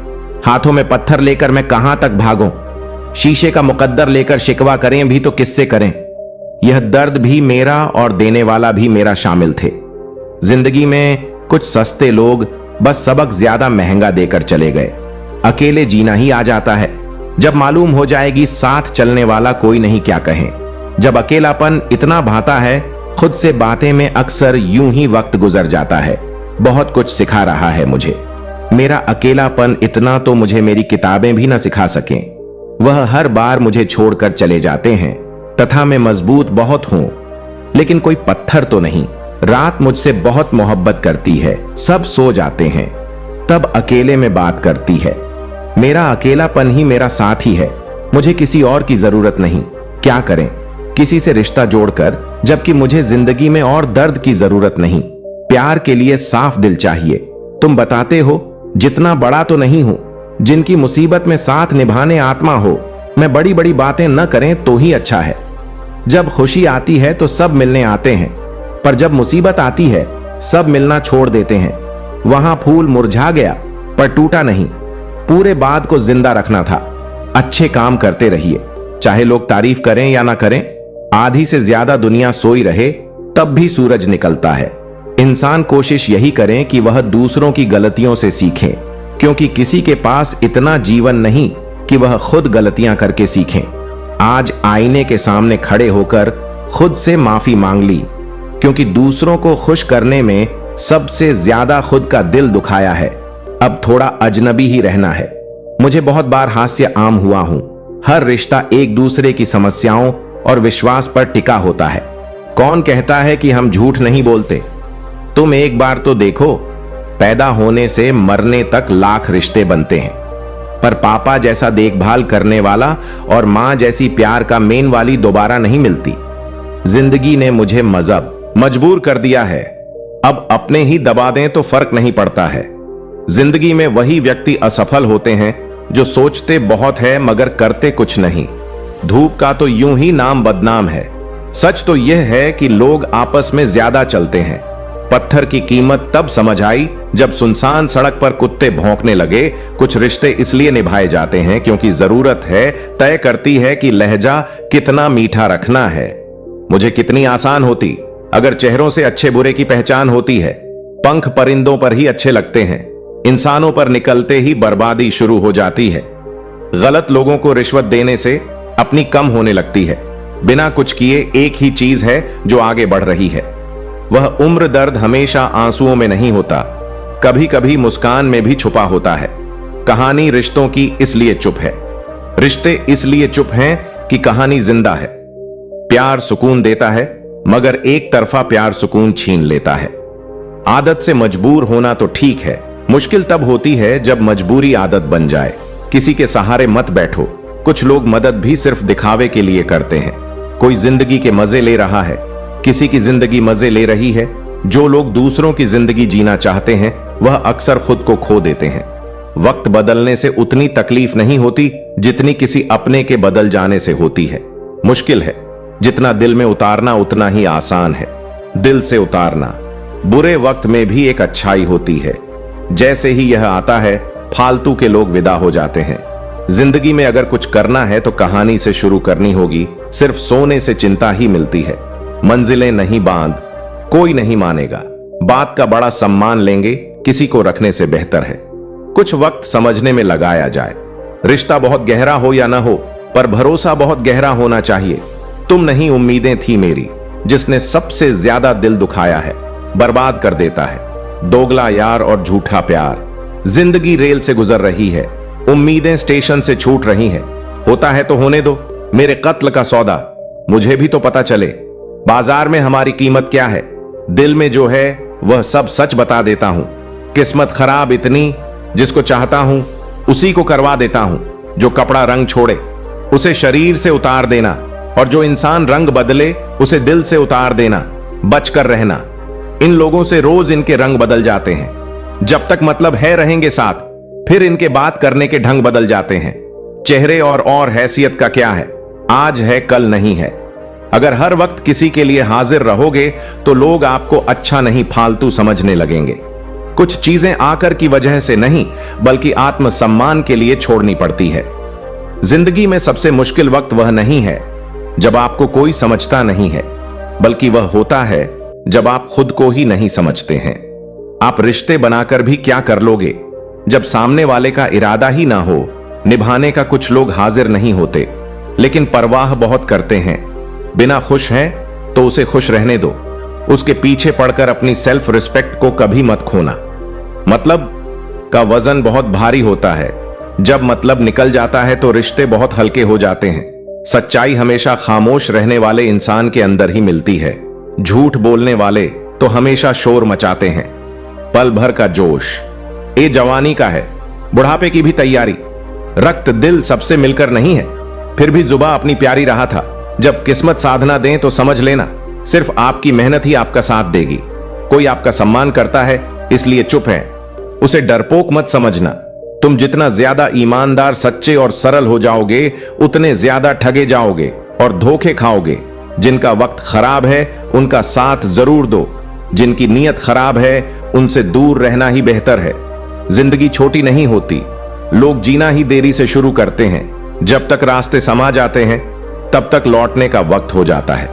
हाथों में पत्थर लेकर मैं कहां तक भागूं। शीशे का मुकद्दर लेकर शिकवा करें भी तो किससे करें। यह दर्द भी मेरा और देने वाला भी मेरा शामिल थे। जिंदगी में कुछ सस्ते लोग बस सबक ज्यादा महंगा देकर चले गए। अकेले जीना ही आ जाता है। जब मालूम हो जाएगी साथ चलने वाला कोई नहीं क्या कहें। जब अकेलापन इतना भाता है, खुद से बातें में अक्सर यूं ही वक्त गुजर जाता है। बहुत कुछ सिखा रहा है मुझे मेरा अकेलापन, इतना तो मुझे मेरी किताबें भी ना सिखा सकें। वह हर बार मुझे छोड़कर चले जाते हैं, तथा मैं मजबूत बहुत हूं, लेकिन कोई पत्थर तो नहीं। रात मुझसे बहुत मोहब्बत करती है, सब सो जाते हैं, तब अकेले में बात करती है। मेरा अकेलापन ही मेरा साथी है, मुझे किसी और की जरूरत नहीं। क्या करें किसी से रिश्ता जोड़कर, जबकि मुझे जिंदगी में और दर्द की जरूरत नहीं। प्यार के लिए साफ दिल चाहिए। तुम बताते हो जितना बड़ा तो नहीं हूं, जिनकी मुसीबत में साथ निभाने आत्मा हो। मैं बड़ी बड़ी बातें न करें तो ही अच्छा है। जब खुशी आती है तो सब मिलने आते हैं, पर जब मुसीबत आती है सब मिलना छोड़ देते हैं। वहां फूल मुरझा गया पर टूटा नहीं। पूरे बात को जिंदा रखना था। अच्छे काम करते रहिए, चाहे लोग तारीफ करें या ना करें। आधी से ज्यादा दुनिया सोई रहे तब भी सूरज निकलता है। इंसान कोशिश यही करें कि वह दूसरों की गलतियों से सीखें, क्योंकि किसी के पास इतना जीवन नहीं कि वह खुद गलतियां करके सीखें। आज आईने के सामने खड़े होकर खुद से माफी मांग ली, क्योंकि दूसरों को खुश करने में सबसे ज्यादा खुद का दिल दुखाया है। अब थोड़ा अजनबी ही रहना है। मुझे बहुत बार हास्य आम हुआ हूं। हर रिश्ता एक दूसरे की समस्याओं और विश्वास पर टिका होता है। कौन कहता है कि हम झूठ नहीं बोलते? तुम एक बार तो देखो, पैदा होने से मरने तक लाख रिश्ते बनते हैं। पर पापा जैसा देखभाल करने वाला और मां जैसी प्यार का मेन वाली दोबारा नहीं मिलती। जिंदगी ने मुझे मजबूर कर दिया है। अब अपने ही दबा दें तो फर्क नहीं पड़ता है। जिंदगी में वही व्यक्ति असफल होते हैं जो सोचते बहुत है मगर करते कुछ नहीं। धूप का तो यूं ही नाम बदनाम है। सच तो यह है कि लोग आपस में ज्यादा चलते हैं। पत्थर की कीमत तब समझ आई जब सुनसान सड़क पर कुत्ते भौंकने लगे। कुछ रिश्ते इसलिए निभाए जाते हैं क्योंकि जरूरत है तय करती है कि लहजा कितना मीठा रखना है। मुझे कितनी आसान होती अगर चेहरों से अच्छे बुरे की पहचान होती है। पंख परिंदों पर ही अच्छे लगते हैं, इंसानों पर निकलते ही बर्बादी शुरू हो जाती है। गलत लोगों को रिश्वत देने से अपनी कम होने लगती है। बिना कुछ किए एक ही चीज है जो आगे बढ़ रही है। वह उम्र दर्द हमेशा आंसुओं में नहीं होता, कभी कभी मुस्कान में भी छुपा होता है। कहानी रिश्तों की इसलिए चुप है। रिश्ते इसलिए चुप हैं कि कहानी जिंदा है। प्यार सुकून देता है मगर एक तरफा प्यार सुकून छीन लेता है। आदत से मजबूर होना तो ठीक है, मुश्किल तब होती है जब मजबूरी आदत बन जाए। किसी के सहारे मत बैठो। कुछ लोग मदद भी सिर्फ दिखावे के लिए करते हैं। कोई जिंदगी के मजे ले रहा है, किसी की जिंदगी मजे ले रही है। जो लोग दूसरों की जिंदगी जीना चाहते हैं वह अक्सर खुद को खो देते हैं। वक्त बदलने से उतनी तकलीफ नहीं होती जितनी किसी अपने के बदल जाने से होती है। मुश्किल है जितना दिल में उतारना उतना ही आसान है दिल से उतारना। बुरे वक्त में भी एक अच्छाई होती है। जैसे ही यह आता है फालतू के लोग विदा हो जाते हैं। जिंदगी में अगर कुछ करना है तो कहानी से शुरू करनी होगी। सिर्फ सोने से चिंता ही मिलती है। मंजिलें नहीं बांध, कोई नहीं मानेगा। बात का बड़ा सम्मान लेंगे किसी को रखने से बेहतर है कुछ वक्त समझने में लगाया जाए। रिश्ता बहुत गहरा हो या ना हो पर भरोसा बहुत गहरा होना चाहिए। तुम नहीं उम्मीदें थी मेरी, जिसने सबसे ज्यादा दिल दुखाया है, बर्बाद कर देता है। दोगला यार और झूठा प्यार। जिंदगी रेल से गुजर रही है, उम्मीदें स्टेशन से छूट रही हैं। होता है तो होने दो मेरे कत्ल का सौदा, मुझे भी तो पता चले बाजार में हमारी कीमत क्या है। दिल में जो है वह सब सच बता देता हूं। किस्मत खराब इतनी, जिसको चाहता हूं उसी को करवा देता हूं। जो कपड़ा रंग छोड़े उसे शरीर से उतार देना, और जो इंसान रंग बदले उसे दिल से उतार देना। बचकर रहना, इन लोगों से रोज इनके रंग बदल जाते हैं। जब तक मतलब है रहेंगे साथ, फिर इनके बात करने के ढंग बदल जाते हैं। चेहरे और हैसियत का क्या है, आज है कल नहीं है। अगर हर वक्त किसी के लिए हाजिर रहोगे तो लोग आपको अच्छा नहीं फालतू समझने लगेंगे। कुछ चीजें आकर की वजह से नहीं बल्कि आत्मसम्मान के लिए छोड़नी पड़ती है। जिंदगी में सबसे मुश्किल वक्त वह नहीं है जब आपको कोई समझता नहीं है, बल्कि वह होता है जब आप खुद को ही नहीं समझते हैं। आप रिश्ते बनाकर भी क्या कर लोगे जब सामने वाले का इरादा ही ना हो। निभाने का कुछ लोग हाजिर नहीं होते लेकिन परवाह बहुत करते हैं। बिना खुश है तो उसे खुश रहने दो। उसके पीछे पड़कर अपनी सेल्फ रिस्पेक्ट को कभी मत खोना। मतलब का वजन बहुत भारी होता है। जब मतलब निकल जाता है तो रिश्ते बहुत हल्के हो जाते हैं। सच्चाई हमेशा खामोश रहने वाले इंसान के अंदर ही मिलती है। झूठ बोलने वाले तो हमेशा शोर मचाते हैं। पल भर का जोश ये जवानी का है, बुढ़ापे की भी तैयारी। रक्त दिल सबसे मिलकर नहीं है, फिर भी जुबा अपनी प्यारी रहा था। जब किस्मत साधना दें तो समझ लेना सिर्फ आपकी मेहनत ही आपका साथ देगी। कोई आपका सम्मान करता है इसलिए चुप है, उसे डरपोक मत समझना। तुम जितना ज्यादा ईमानदार, सच्चे और सरल हो जाओगे उतने ज्यादा ठगे जाओगे और धोखे खाओगे। जिनका वक्त खराब है उनका साथ जरूर दो, जिनकी नीयत खराब है उनसे दूर रहना ही बेहतर है। जिंदगी छोटी नहीं होती, लोग जीना ही देरी से शुरू करते हैं। जब तक रास्ते समा जाते हैं तब तक लौटने का वक्त हो जाता है।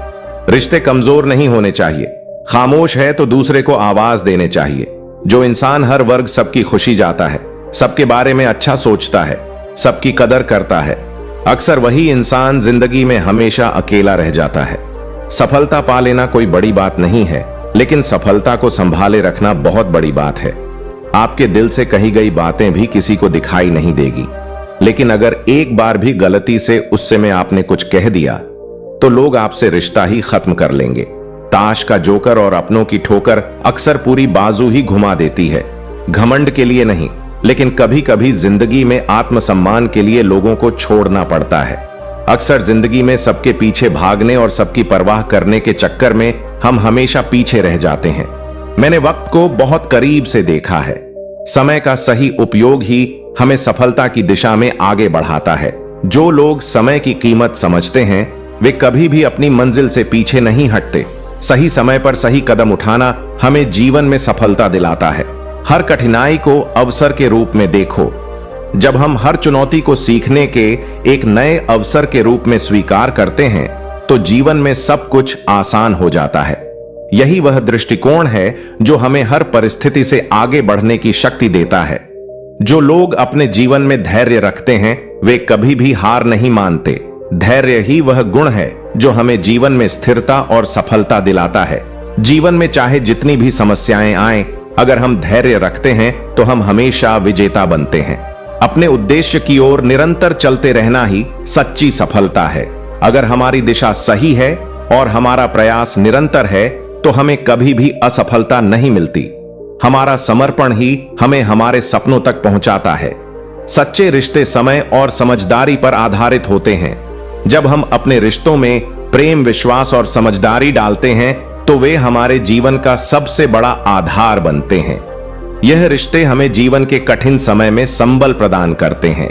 रिश्ते कमजोर नहीं होने चाहिए, खामोश है तो दूसरे को आवाज देने चाहिए। जो इंसान हर वर्ग सबकी खुशी जाता है, सबके बारे में अच्छा सोचता है, सबकी कदर करता है, अक्सर वही इंसान जिंदगी में हमेशा अकेला रह जाता है। सफलता पा लेना कोई बड़ी बात नहीं है, लेकिन सफलता को संभाले रखना बहुत बड़ी बात है। आपके दिल से कही गई बातें भी किसी को दिखाई नहीं देगी, लेकिन अगर एक बार भी गलती से उस समय आपने कुछ कह दिया तो लोग आपसे रिश्ता ही खत्म कर लेंगे। ताश का जोकर और अपनों की ठोकर अक्सर पूरी बाजू ही घुमा देती है। घमंड के लिए नहीं लेकिन कभी कभी जिंदगी में आत्मसम्मान के लिए लोगों को छोड़ना पड़ता है। अक्सर जिंदगी में सबके पीछे भागने और सबकी परवाह करने के चक्कर में हम हमेशा पीछे रह जाते हैं। मैंने वक्त को बहुत करीब से देखा है। समय का सही उपयोग ही हमें सफलता की दिशा में आगे बढ़ाता है। जो लोग समय की कीमत समझते हैं वे कभी भी अपनी मंजिल से पीछे नहीं हटते। सही समय पर सही कदम उठाना हमें जीवन में सफलता दिलाता है। हर कठिनाई को अवसर के रूप में देखो। जब हम हर चुनौती को सीखने के एक नए अवसर के रूप में स्वीकार करते हैं तो जीवन में सब कुछ आसान हो जाता है। यही वह दृष्टिकोण है जो हमें हर परिस्थिति से आगे बढ़ने की शक्ति देता है। जो लोग अपने जीवन में धैर्य रखते हैं वे कभी भी हार नहीं मानते। धैर्य ही वह गुण है जो हमें जीवन में स्थिरता और सफलता दिलाता है। जीवन में चाहे जितनी भी समस्याएं आएं, अगर हम धैर्य रखते हैं तो हम हमेशा विजेता बनते हैं। अपने उद्देश्य की ओर निरंतर चलते रहना ही सच्ची सफलता है। अगर हमारी दिशा सही है और हमारा प्रयास निरंतर है तो हमें कभी भी असफलता नहीं मिलती। हमारा समर्पण ही हमें हमारे सपनों तक पहुंचाता है। सच्चे रिश्ते समय और समझदारी पर आधारित होते हैं। जब हम अपने रिश्तों में प्रेम, विश्वास और समझदारी डालते हैं तो वे हमारे जीवन का सबसे बड़ा आधार बनते हैं। यह रिश्ते हमें जीवन के कठिन समय में संबल प्रदान करते हैं।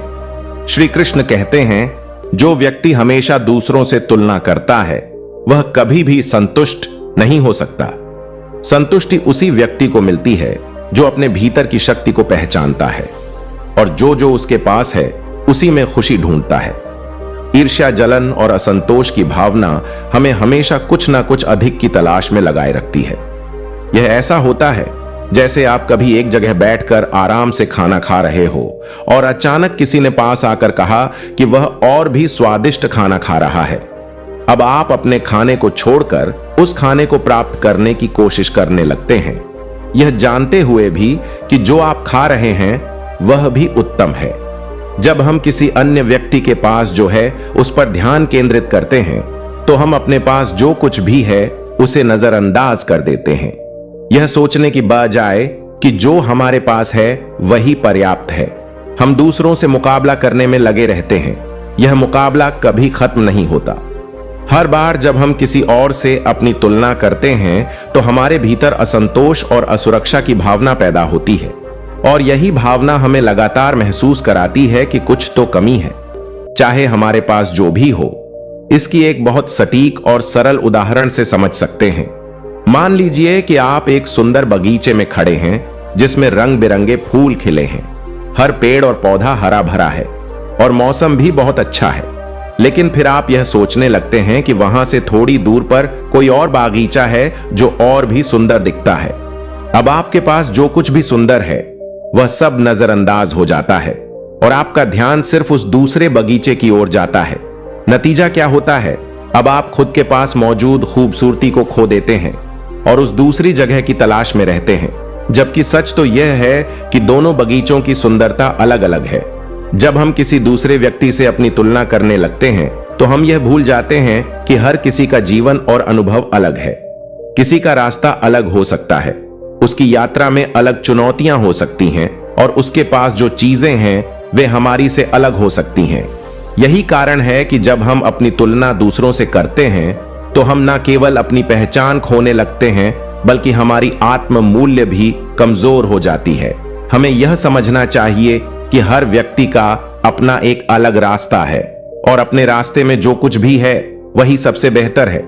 श्री कृष्ण कहते हैं, जो व्यक्ति हमेशा दूसरों से तुलना करता है वह कभी भी संतुष्ट नहीं हो सकता। संतुष्टि उसी व्यक्ति को मिलती है जो अपने भीतर की शक्ति को पहचानता है और जो उसके पास है उसी में खुशी ढूंढता है। ईर्ष्या, जलन और असंतोष की भावना हमें हमेशा कुछ ना कुछ अधिक की तलाश में लगाए रखती है। यह ऐसा होता है जैसे आप कभी एक जगह बैठकर आराम से खाना खा रहे हो और अचानक किसी ने पास आकर कहा कि वह और भी स्वादिष्ट खाना खा रहा है। अब आप अपने खाने को छोड़कर उस खाने को प्राप्त करने की कोशिश करने लगते हैं, यह जानते हुए भी कि जो आप खा रहे हैं वह भी उत्तम है। जब हम किसी अन्य व्यक्ति के पास जो है उस पर ध्यान केंद्रित करते हैं तो हम अपने पास जो कुछ भी है उसे नजरअंदाज कर देते हैं, यह सोचने की बजाय कि जो हमारे पास है वही पर्याप्त है। हम दूसरों से मुकाबला करने में लगे रहते हैं। यह मुकाबला कभी खत्म नहीं होता। हर बार जब हम किसी और से अपनी तुलना करते हैं तो हमारे भीतर असंतोष और असुरक्षा की भावना पैदा होती है और यही भावना हमें लगातार महसूस कराती है कि कुछ तो कमी है, चाहे हमारे पास जो भी हो। इसकी एक बहुत सटीक और सरल उदाहरण से समझ सकते हैं। मान लीजिए कि आप एक सुंदर बगीचे में खड़े हैं जिसमें रंग बिरंगे फूल खिले हैं। हर पेड़ और पौधा हरा भरा है और मौसम भी बहुत अच्छा है। लेकिन फिर आप यह सोचने लगते हैं कि वहां से थोड़ी दूर पर कोई और बागीचा है जो और भी सुंदर दिखता है। अब आपके पास जो कुछ भी सुंदर है वह सब नजरअंदाज हो जाता है और आपका ध्यान सिर्फ उस दूसरे बगीचे की ओर जाता है। नतीजा क्या होता है? अब आप खुद के पास मौजूद खूबसूरती को खो देते हैं और उस दूसरी जगह की तलाश में रहते हैं, जबकि सच तो यह है कि दोनों बगीचों की सुंदरता अलग अलग है। जब हम किसी दूसरे व्यक्ति से अपनी तुलना करने लगते हैं तो हम यह भूल जाते हैं कि हर किसी का जीवन और अनुभव अलग है। किसी का रास्ता अलग हो सकता है, उसकी यात्रा में अलग चुनौतियां हो सकती हैं और उसके पास जो चीजें हैं वे हमारी से अलग हो सकती हैं। यही कारण है कि जब हम अपनी तुलना दूसरों से करते हैं तो हम न केवल अपनी पहचान खोने लगते हैं बल्कि हमारी आत्म मूल्य भी कमजोर हो जाती है। हमें यह समझना चाहिए कि हर व्यक्ति का अपना एक अलग रास्ता है और अपने रास्ते में जो कुछ भी है वही सबसे बेहतर है।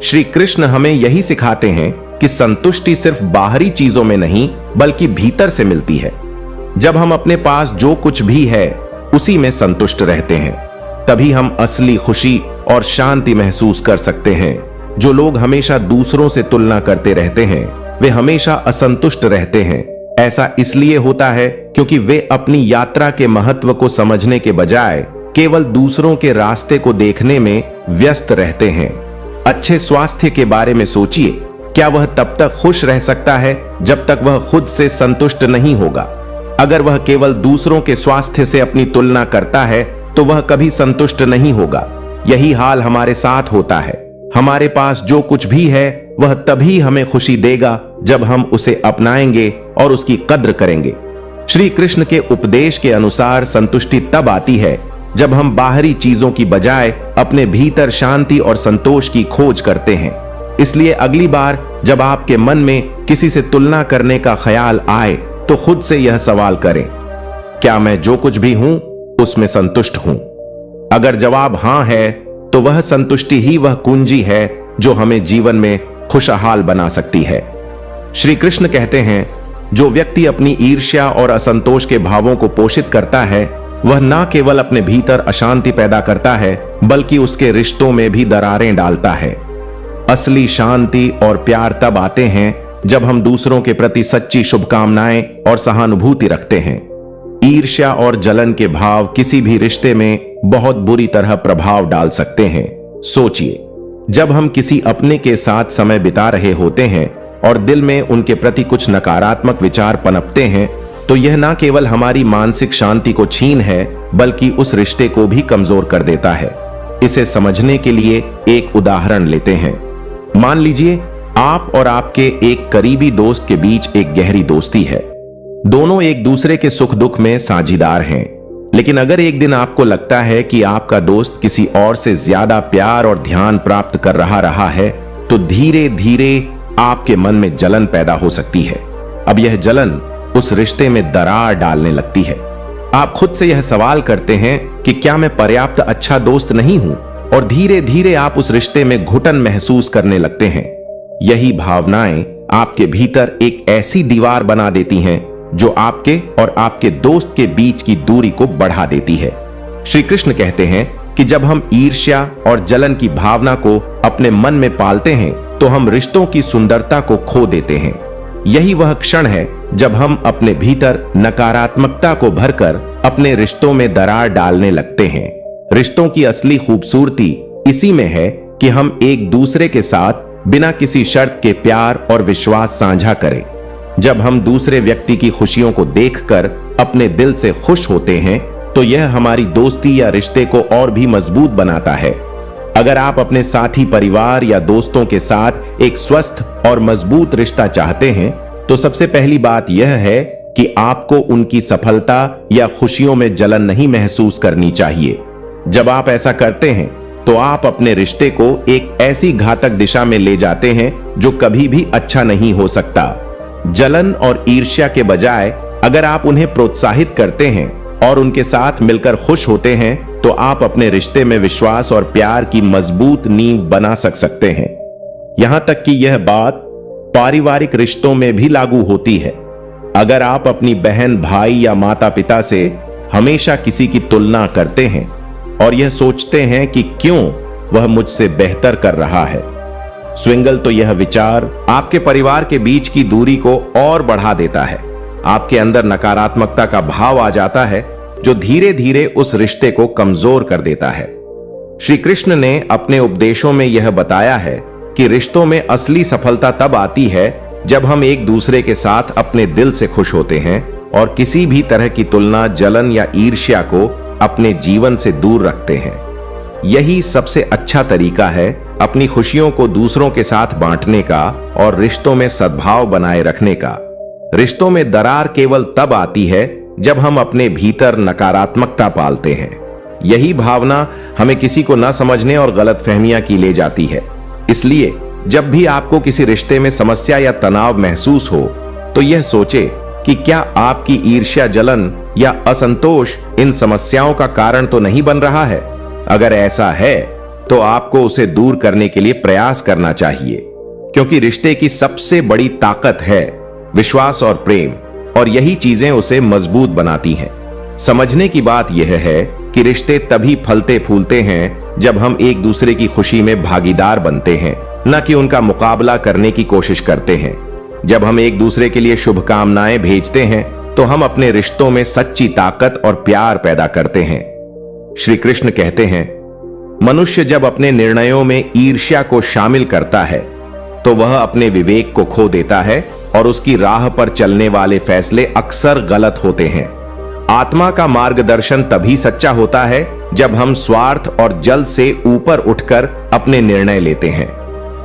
श्री कृष्ण हमें यही सिखाते हैं कि संतुष्टि सिर्फ बाहरी चीजों में नहीं बल्कि भीतर से मिलती है। जब हम अपने पास जो कुछ भी है उसी में संतुष्ट रहते हैं तभी हम असली खुशी और शांति महसूस कर सकते हैं। जो लोग हमेशा दूसरों से तुलना करते रहते हैं वे हमेशा असंतुष्ट रहते हैं। ऐसा इसलिए होता है क्योंकि वे अपनी यात्रा के महत्व को समझने के बजाय केवल दूसरों के रास्ते को देखने में व्यस्त रहते हैं। अच्छे स्वास्थ्य के बारे में सोचिए, क्या वह तब तक खुश रह सकता है जब तक वह खुद से संतुष्ट नहीं होगा? अगर वह केवल दूसरों के स्वास्थ्य से अपनी तुलना करता है तो वह कभी संतुष्ट नहीं होगा। यही हाल हमारे साथ होता है। हमारे पास जो कुछ भी है वह तभी हमें खुशी देगा जब हम उसे अपनाएंगे और उसकी कद्र करेंगे। श्री कृष्ण के उपदेश के अनुसार संतुष्टि तब आती है जब हम बाहरी चीजों की बजाय अपने भीतर शांति और संतोष की खोज करते हैं। इसलिए अगली बार जब आपके मन में किसी से तुलना करने का ख्याल आए तो खुद से यह सवाल करें, क्या मैं जो कुछ भी हूं उसमें संतुष्ट हूं? अगर जवाब हां है तो वह संतुष्टि ही वह कुंजी है जो हमें जीवन में खुशहाल बना सकती है। श्री कृष्ण कहते हैं, जो व्यक्ति अपनी ईर्ष्या और असंतोष के भावों को पोषित करता है वह न केवल अपने भीतर अशांति पैदा करता है बल्कि उसके रिश्तों में भी दरारें डालता है। असली शांति और प्यार तब आते हैं जब हम दूसरों के प्रति सच्ची शुभकामनाएं और सहानुभूति रखते हैं। ईर्ष्या और जलन के भाव किसी भी रिश्ते में बहुत बुरी तरह प्रभाव डाल सकते हैं। सोचिए, जब हम किसी अपने के साथ समय बिता रहे होते हैं और दिल में उनके प्रति कुछ नकारात्मक विचार पनपते हैं तो यह न केवल हमारी मानसिक शांति को छीन है बल्कि उस रिश्ते को भी कमजोर कर देता है। इसे समझने के लिए एक उदाहरण लेते हैं। मान लीजिए आप और आपके एक करीबी दोस्त के बीच एक गहरी दोस्ती है। दोनों एक दूसरे के सुख दुख में साझीदार हैं। लेकिन अगर एक दिन आपको लगता है कि आपका दोस्त किसी और से ज्यादा प्यार और ध्यान प्राप्त कर रहा है तो धीरे धीरे आपके मन में जलन पैदा हो सकती है। अब यह जलन उस रिश्ते में दरार डालने लगती है। आप खुद से यह सवाल करते हैं कि क्या मैं पर्याप्त अच्छा दोस्त नहीं हूं, और धीरे धीरे आप उस रिश्ते में घुटन महसूस करने लगते हैं। यही भावनाएं आपके भीतर एक ऐसी दीवार बना देती हैं जो आपके और आपके दोस्त के बीच की दूरी को बढ़ा देती है। श्री कृष्ण कहते हैं कि जब हम ईर्ष्या और जलन की भावना को अपने मन में पालते हैं तो हम रिश्तों की सुंदरता को खो देते हैं। यही वह क्षण है जब हम अपने भीतर नकारात्मकता को भरकर अपने रिश्तों में दरार डालने लगते हैं। रिश्तों की असली खूबसूरती इसी में है कि हम एक दूसरे के साथ बिना किसी शर्त के प्यार और विश्वास साझा करें। जब हम दूसरे व्यक्ति की खुशियों को देखकर अपने दिल से खुश होते हैं तो यह हमारी दोस्ती या रिश्ते को और भी मजबूत बनाता है। अगर आप अपने साथी परिवार या दोस्तों के साथ एक स्वस्थ और मजबूत रिश्ता चाहते हैं तो सबसे पहली बात यह है कि आपको उनकी सफलता या खुशियों में जलन नहीं महसूस करनी चाहिए। जब आप ऐसा करते हैं तो आप अपने रिश्ते को एक ऐसी घातक दिशा में ले जाते हैं जो कभी भी अच्छा नहीं हो सकता। जलन और ईर्ष्या के बजाय अगर आप उन्हें प्रोत्साहित करते हैं और उनके साथ मिलकर खुश होते हैं तो आप अपने रिश्ते में विश्वास और प्यार की मजबूत नींव बना सकते हैं। यहां तक कि यह बात पारिवारिक रिश्तों में भी लागू होती है। अगर आप अपनी बहन, भाई या माता पिता से हमेशा किसी की तुलना करते हैं और यह सोचते हैं कि क्यों वह मुझसे बेहतर कर रहा है, स्विंगल, तो यह विचार आपके परिवार के बीच की दूरी को और बढ़ा देता है। आपके अंदर नकारात्मकता का भाव आ जाता है जो धीरे धीरे उस रिश्ते को कमजोर कर देता है। श्री कृष्ण ने अपने उपदेशों में यह बताया है कि रिश्तों में असली सफलता तब आती है जब हम एक दूसरे के साथ अपने दिल से खुश होते हैं और किसी भी तरह की तुलना, जलन या ईर्ष्या को अपने जीवन से दूर रखते हैं। यही सबसे अच्छा तरीका है अपनी खुशियों को दूसरों के साथ बांटने का और रिश्तों में सद्भाव बनाए रखने का। रिश्तों में दरार केवल तब आती है जब हम अपने भीतर नकारात्मकता पालते हैं। यही भावना हमें किसी को न समझने और गलतफहमियां की ले जाती है। इसलिए जब भी आपको किसी रिश्ते में समस्या या तनाव महसूस हो तो यह सोचे कि क्या आपकी ईर्ष्या, जलन या असंतोष इन समस्याओं का कारण तो नहीं बन रहा है। अगर ऐसा है तो आपको उसे दूर करने के लिए प्रयास करना चाहिए, क्योंकि रिश्ते की सबसे बड़ी ताकत है विश्वास और प्रेम, और यही चीजें उसे मजबूत बनाती हैं। समझने की बात यह है कि रिश्ते तभी फलते फूलते हैं जब हम एक दूसरे की खुशी में भागीदार बनते हैं, न कि उनका मुकाबला करने की कोशिश करते हैं। जब हम एक दूसरे के लिए शुभकामनाएं भेजते हैं तो हम अपने रिश्तों में सच्ची ताकत और प्यार पैदा करते हैं। श्री कृष्ण कहते हैं, मनुष्य जब अपने निर्णयों में ईर्ष्या को शामिल करता है तो वह अपने विवेक को खो देता है और उसकी राह पर चलने वाले फैसले अक्सर गलत होते हैं। आत्मा का मार्गदर्शन तभी सच्चा होता है जब हम स्वार्थ और जल्द से ऊपर उठकर अपने निर्णय लेते हैं।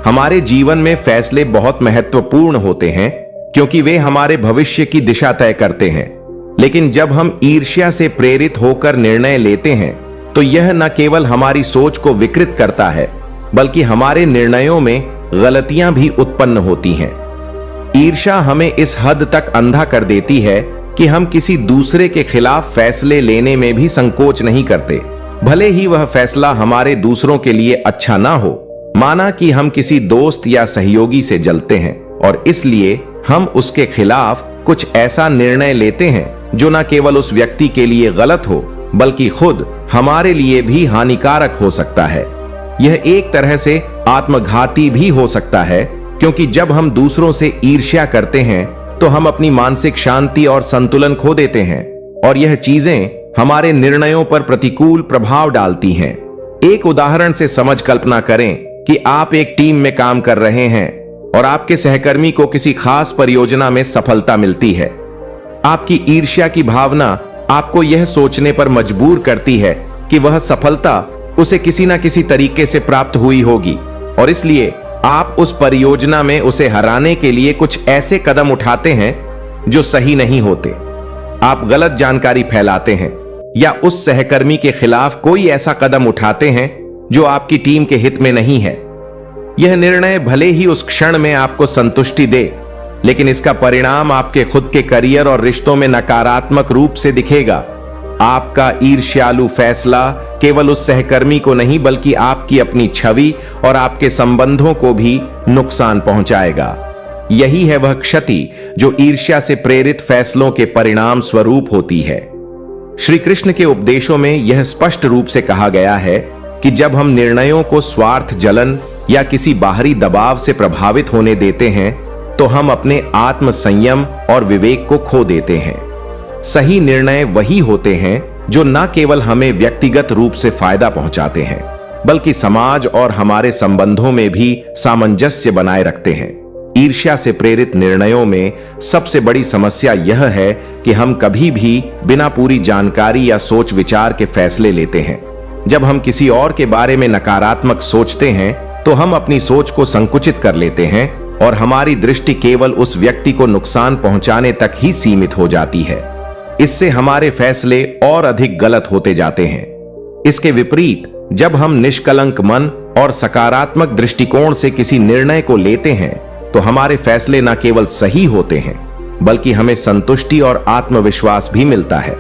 हमारे जीवन में फैसले बहुत महत्वपूर्ण होते हैं क्योंकि वे हमारे भविष्य की दिशा तय करते हैं, लेकिन जब हम ईर्ष्या से प्रेरित होकर निर्णय लेते हैं तो यह न केवल हमारी सोच को विकृत करता है, बल्कि हमारे निर्णयों में गलतियां भी उत्पन्न होती हैं। ईर्ष्या हमें इस हद तक अंधा कर देती है कि हम किसी दूसरे के खिलाफ फैसले लेने में भी संकोच नहीं करते, भले ही वह फैसला हमारे दूसरों के लिए अच्छा ना हो। माना कि हम किसी दोस्त या सहयोगी से जलते हैं और इसलिए हम उसके खिलाफ कुछ ऐसा निर्णय लेते हैं जो न केवल उस व्यक्ति के लिए गलत हो, बल्कि खुद हमारे लिए भी हानिकारक हो सकता है। यह एक तरह से आत्मघाती भी हो सकता है, क्योंकि जब हम दूसरों से ईर्ष्या करते हैं तो हम अपनी मानसिक शांति और संतुलन खो देते हैं और यह चीजें हमारे निर्णयों पर प्रतिकूल प्रभाव डालती हैं। एक उदाहरण से समझ कल्पना करें कि आप एक टीम में काम कर रहे हैं और आपके सहकर्मी को किसी खास परियोजना में सफलता मिलती है। आपकी ईर्ष्या की भावना आपको यह सोचने पर मजबूर करती है कि वह सफलता उसे किसी न किसी तरीके से प्राप्त हुई होगी और इसलिए आप उस परियोजना में उसे हराने के लिए कुछ ऐसे कदम उठाते हैं जो सही नहीं होते। आप गलत जानकारी फैलाते हैं या उस सहकर्मी के खिलाफ कोई ऐसा कदम उठाते हैं जो आपकी टीम के हित में नहीं है। यह निर्णय भले ही उस क्षण में आपको संतुष्टि दे, लेकिन इसका परिणाम आपके खुद के करियर और रिश्तों में नकारात्मक रूप से दिखेगा। आपका ईर्ष्यालु फैसला केवल उस सहकर्मी को नहीं, बल्कि आपकी अपनी छवि और आपके संबंधों को भी नुकसान पहुंचाएगा। यही है वह क्षति जो ईर्ष्या से प्रेरित फैसलों के परिणाम स्वरूप होती है। श्री कृष्ण के उपदेशों में यह स्पष्ट रूप से कहा गया है कि जब हम निर्णयों को स्वार्थ, जलन या किसी बाहरी दबाव से प्रभावित होने देते हैं तो हम अपने आत्म संयम और विवेक को खो देते हैं। सही निर्णय वही होते हैं जो न केवल हमें व्यक्तिगत रूप से फायदा पहुंचाते हैं, बल्कि समाज और हमारे संबंधों में भी सामंजस्य बनाए रखते हैं। ईर्ष्या से प्रेरित निर्णयों में सबसे बड़ी समस्या यह है कि हम कभी भी बिना पूरी जानकारी या सोच विचार के फैसले लेते हैं। जब हम किसी और के बारे में नकारात्मक सोचते हैं तो हम अपनी सोच को संकुचित कर लेते हैं और हमारी दृष्टि केवल उस व्यक्ति को नुकसान पहुंचाने तक ही सीमित हो जाती है। इससे हमारे फैसले और अधिक गलत होते जाते हैं। इसके विपरीत जब हम निष्कलंक मन और सकारात्मक दृष्टिकोण से किसी निर्णय को लेते हैं तो हमारे फैसले न केवल सही होते हैं, बल्कि हमें संतुष्टि और आत्मविश्वास भी मिलता है।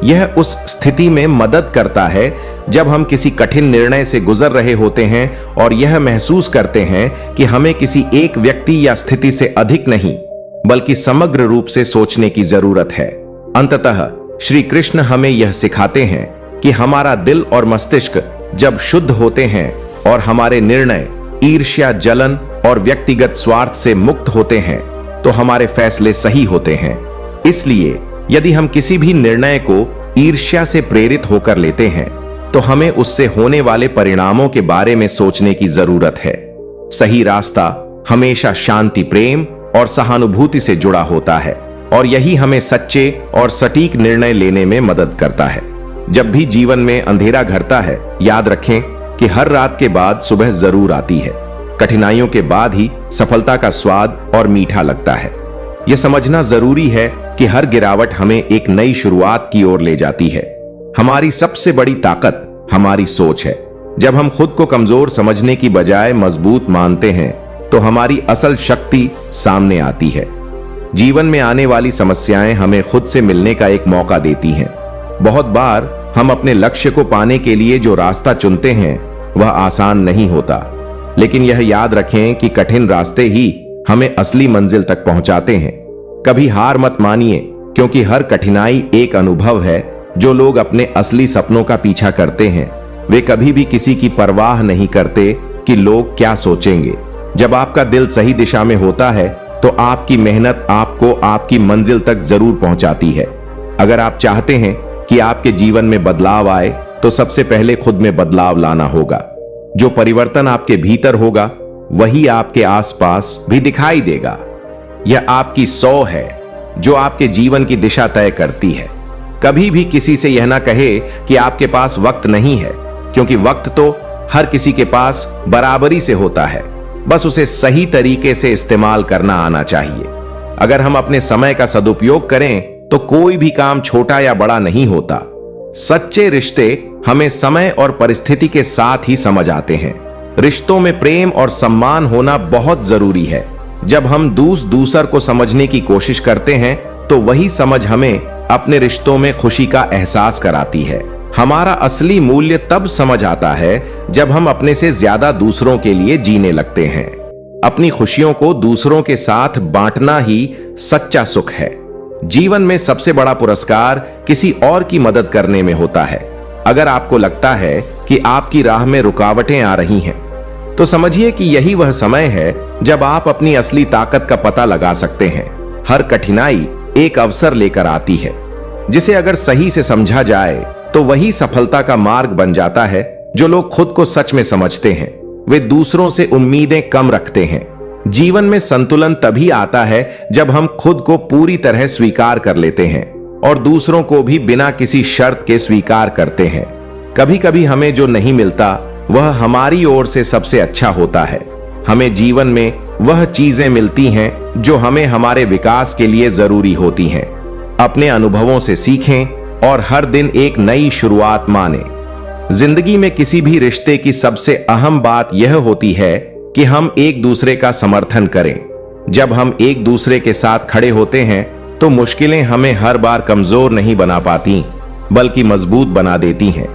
यह उस स्थिति में मदद करता है जब हम किसी कठिन निर्णय से गुजर रहे होते हैं और यह महसूस करते हैं कि हमें किसी एक व्यक्ति या स्थिति से अधिक नहीं, बल्कि समग्र रूप से सोचने की जरूरत है। अंततः श्री कृष्ण हमें यह सिखाते हैं कि हमारा दिल और मस्तिष्क जब शुद्ध होते हैं और हमारे निर्णय ईर्ष्या, जलन और व्यक्तिगत स्वार्थ से मुक्त होते हैं तो हमारे फैसले सही होते हैं। इसलिए यदि हम किसी भी निर्णय को ईर्ष्या से प्रेरित होकर लेते हैं तो हमें उससे होने वाले परिणामों के बारे में सोचने की जरूरत है। सही रास्ता हमेशा शांति, प्रेम और सहानुभूति से जुड़ा होता है और यही हमें सच्चे और सटीक निर्णय लेने में मदद करता है। जब भी जीवन में अंधेरा घरता है, याद रखें कि हर रात के बाद सुबह जरूर आती है। कठिनाइयों के बाद ही सफलता का स्वाद और मीठा लगता है। यह समझना जरूरी है कि हर गिरावट हमें एक नई शुरुआत की ओर ले जाती है। हमारी सबसे बड़ी ताकत हमारी सोच है। जब हम खुद को कमजोर समझने की बजाय मजबूत मानते हैं तो हमारी असल शक्ति सामने आती है। जीवन में आने वाली समस्याएं हमें खुद से मिलने का एक मौका देती हैं। बहुत बार हम अपने लक्ष्य को पाने के लिए जो रास्ता चुनते हैं वह आसान नहीं होता, लेकिन यह याद रखें कि कठिन रास्ते ही हमें असली मंजिल तक पहुंचाते हैं। कभी हार मत मानिए, क्योंकि हर कठिनाई एक अनुभव है। जो लोग अपने असली सपनों का पीछा करते हैं वे कभी भी किसी की परवाह नहीं करते कि लोग क्या सोचेंगे। जब आपका दिल सही दिशा में होता है तो आपकी मेहनत आपको आपकी मंजिल तक जरूर पहुंचाती है। अगर आप चाहते हैं कि आपके जीवन में बदलाव आए तो सबसे पहले खुद में बदलाव लाना होगा। जो परिवर्तन आपके भीतर होगा वही आपके आसपास भी दिखाई देगा। यह आपकी 100 है जो आपके जीवन की दिशा तय करती है। कभी भी किसी से यह ना कहे कि आपके पास वक्त नहीं है, क्योंकि वक्त तो हर किसी के पास बराबरी से होता है, बस उसे सही तरीके से इस्तेमाल करना आना चाहिए। अगर हम अपने समय का सदुपयोग करें तो कोई भी काम छोटा या बड़ा नहीं होता। सच्चे रिश्ते हमें समय और परिस्थिति के साथ ही समझ आते हैं। रिश्तों में प्रेम और सम्मान होना बहुत जरूरी है। जब हम दूसर को समझने की कोशिश करते हैं तो वही समझ हमें अपने रिश्तों में खुशी का एहसास कराती है। हमारा असली मूल्य तब समझ आता है जब हम अपने से ज्यादा दूसरों के लिए जीने लगते हैं। अपनी खुशियों को दूसरों के साथ बांटना ही सच्चा सुख है। जीवन में सबसे बड़ा पुरस्कार किसी और की मदद करने में होता है। अगर आपको लगता है कि आपकी राह में रुकावटें आ रही हैं, तो समझिए कि यही वह समय है जब आप अपनी असली ताकत का पता लगा सकते हैं। हर कठिनाई एक अवसर लेकर आती है, जिसे अगर सही से समझा जाए तो वही सफलता का मार्ग बन जाता है। जो लोग खुद को सच में समझते हैं वे दूसरों से उम्मीदें कम रखते हैं। जीवन में संतुलन तभी आता है जब हम खुद को पूरी तरह स्वीकार कर लेते हैं और दूसरों को भी बिना किसी शर्त के स्वीकार करते हैं। कभी कभी हमें जो नहीं मिलता वह हमारी ओर से सबसे अच्छा होता है। हमें जीवन में वह चीजें मिलती हैं जो हमें हमारे विकास के लिए जरूरी होती हैं। अपने अनुभवों से सीखें और हर दिन एक नई शुरुआत माने। जिंदगी में किसी भी रिश्ते की सबसे अहम बात यह होती है कि हम एक दूसरे का समर्थन करें। जब हम एक दूसरे के साथ खड़े होते हैं तो मुश्किलें हमें हर बार कमजोर नहीं बना पाती, बल्कि मजबूत बना देती हैं।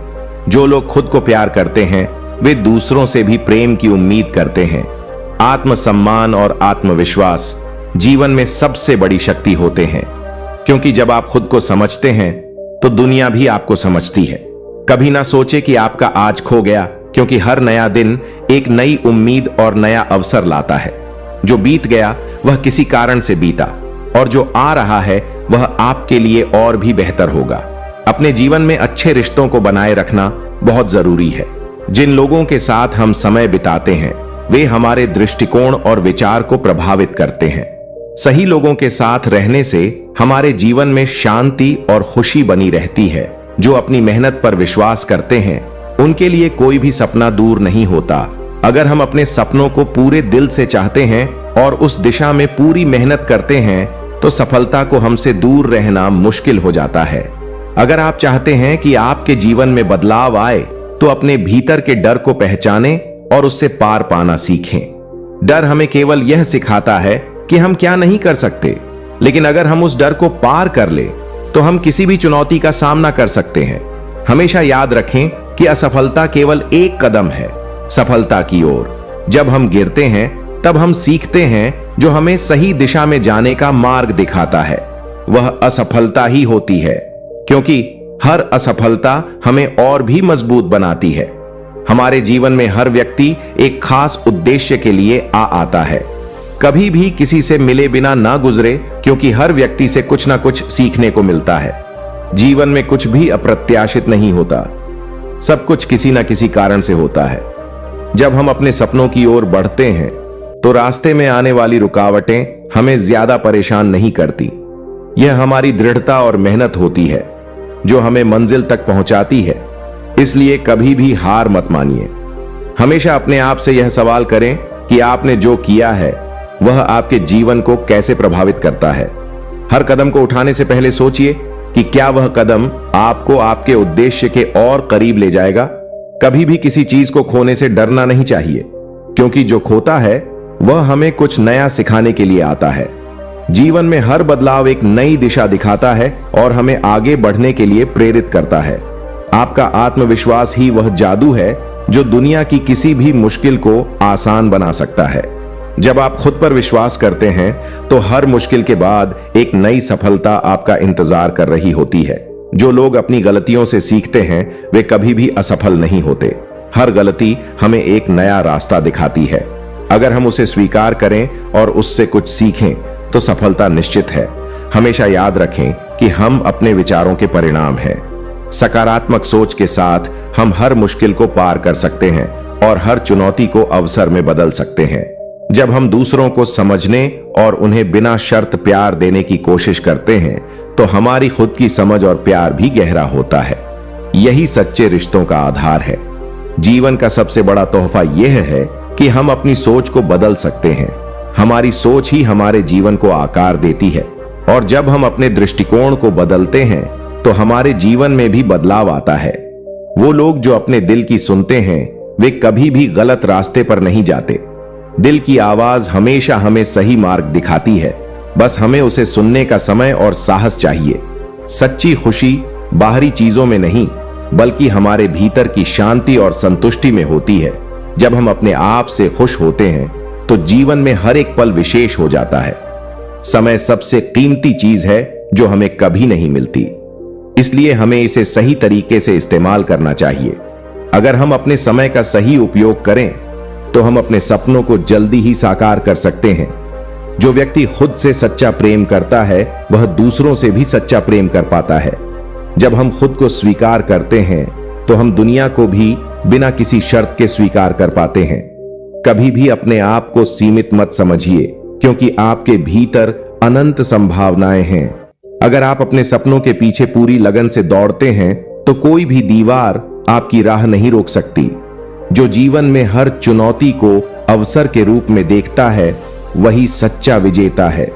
जो लोग खुद को प्यार करते हैं वे दूसरों से भी प्रेम की उम्मीद करते हैं। आत्मसम्मान और आत्मविश्वास जीवन में सबसे बड़ी शक्ति होते हैं, क्योंकि जब आप खुद को समझते हैं तो दुनिया भी आपको समझती है। कभी ना सोचे कि आपका आज खो गया, क्योंकि हर नया दिन एक नई उम्मीद और नया अवसर लाता है। जो बीत गया वह किसी कारण से बीता, और जो आ रहा है वह आपके लिए और भी बेहतर होगा। अपने जीवन में अच्छे रिश्तों को बनाए रखना बहुत जरूरी है। जिन लोगों के साथ हम समय बिताते हैं वे हमारे दृष्टिकोण और विचार को प्रभावित करते हैं। सही लोगों के साथ रहने से हमारे जीवन में शांति और खुशी बनी रहती है। जो अपनी मेहनत पर विश्वास करते हैं उनके लिए कोई भी सपना दूर नहीं होता। अगर हम अपने सपनों को पूरे दिल से चाहते हैं और उस दिशा में पूरी मेहनत करते हैं तो सफलता को हमसे दूर रहना मुश्किल हो जाता है। अगर आप चाहते हैं कि आपके जीवन में बदलाव आए तो अपने भीतर के डर को पहचानें और उससे पार पाना सीखें। डर हमें केवल यह सिखाता है कि हम क्या नहीं कर सकते, लेकिन अगर हम उस डर को पार कर ले तो हम किसी भी चुनौती का सामना कर सकते हैं। हमेशा याद रखें कि असफलता केवल एक कदम है सफलता की ओर। जब हम गिरते हैं तब हम सीखते हैं, जो हमें सही दिशा में जाने का मार्ग दिखाता है वह असफलता ही होती है, क्योंकि हर असफलता हमें और भी मजबूत बनाती है। हमारे जीवन में हर व्यक्ति एक खास उद्देश्य के लिए आता है। कभी भी किसी से मिले बिना ना गुजरे, क्योंकि हर व्यक्ति से कुछ ना कुछ सीखने को मिलता है। जीवन में कुछ भी अप्रत्याशित नहीं होता, सब कुछ किसी ना किसी कारण से होता है। जब हम अपने सपनों की ओर बढ़ते हैं तो रास्ते में आने वाली रुकावटें हमें ज्यादा परेशान नहीं करती। यह हमारी दृढ़ता और मेहनत होती है जो हमें मंजिल तक पहुंचाती है। इसलिए कभी भी हार मत मानिए। हमेशा अपने आप से यह सवाल करें कि आपने जो किया है वह आपके जीवन को कैसे प्रभावित करता है। हर कदम को उठाने से पहले सोचिए कि क्या वह कदम आपको आपके उद्देश्य के और करीब ले जाएगा। कभी भी किसी चीज को खोने से डरना नहीं चाहिए, क्योंकि जो खोता है वह हमें कुछ नया सिखाने के लिए आता है। जीवन में हर बदलाव एक नई दिशा दिखाता है और हमें आगे बढ़ने के लिए प्रेरित करता है। आपका आत्मविश्वास ही वह जादू है जो दुनिया की किसी भी मुश्किल को आसान बना सकता है। जब आप खुद पर विश्वास करते हैं तो हर मुश्किल के बाद एक नई सफलता आपका इंतजार कर रही होती है। जो लोग अपनी गलतियों से सीखते हैं वे कभी भी असफल नहीं होते। हर गलती हमें एक नया रास्ता दिखाती है। अगर हम उसे स्वीकार करें और उससे कुछ सीखें तो सफलता निश्चित है। हमेशा याद रखें कि हम अपने विचारों के परिणाम हैं। सकारात्मक सोच के साथ हम हर मुश्किल को पार कर सकते हैं और हर चुनौती को अवसर में बदल सकते हैं। जब हम दूसरों को समझने और उन्हें बिना शर्त प्यार देने की कोशिश करते हैं तो हमारी खुद की समझ और प्यार भी गहरा होता है। यही सच्चे रिश्तों का आधार है। जीवन का सबसे बड़ा तोहफा यह है कि हम अपनी सोच को बदल सकते हैं। हमारी सोच ही हमारे जीवन को आकार देती है। और जब हम अपने दृष्टिकोण को बदलते हैं तो हमारे जीवन में भी बदलाव आता है। वो लोग जो अपने दिल की सुनते हैं वे कभी भी गलत रास्ते पर नहीं जाते। दिल की आवाज हमेशा हमें सही मार्ग दिखाती है, बस हमें उसे सुनने का समय और साहस चाहिए। सच्ची खुशी बाहरी चीजों में नहीं बल्कि हमारे भीतर की शांति और संतुष्टि में होती है। जब हम अपने आप से खुश होते हैं तो जीवन में हर एक पल विशेष हो जाता है। समय सबसे कीमती चीज है जो हमें कभी नहीं मिलती, इसलिए हमें इसे सही तरीके से इस्तेमाल करना चाहिए। अगर हम अपने समय का सही उपयोग करें तो हम अपने सपनों को जल्दी ही साकार कर सकते हैं। जो व्यक्ति खुद से सच्चा प्रेम करता है वह दूसरों से भी सच्चा प्रेम कर पाता है। जब हम खुद को स्वीकार करते हैं तो हम दुनिया को भी बिना किसी शर्त के स्वीकार कर पाते हैं। कभी भी अपने आप को सीमित मत समझिए, क्योंकि आपके भीतर अनंत संभावनाएं हैं। अगर आप अपने सपनों के पीछे पूरी लगन से दौड़ते हैं तो कोई भी दीवार आपकी राह नहीं रोक सकती। जो जीवन में हर चुनौती को अवसर के रूप में देखता है वही सच्चा विजेता है।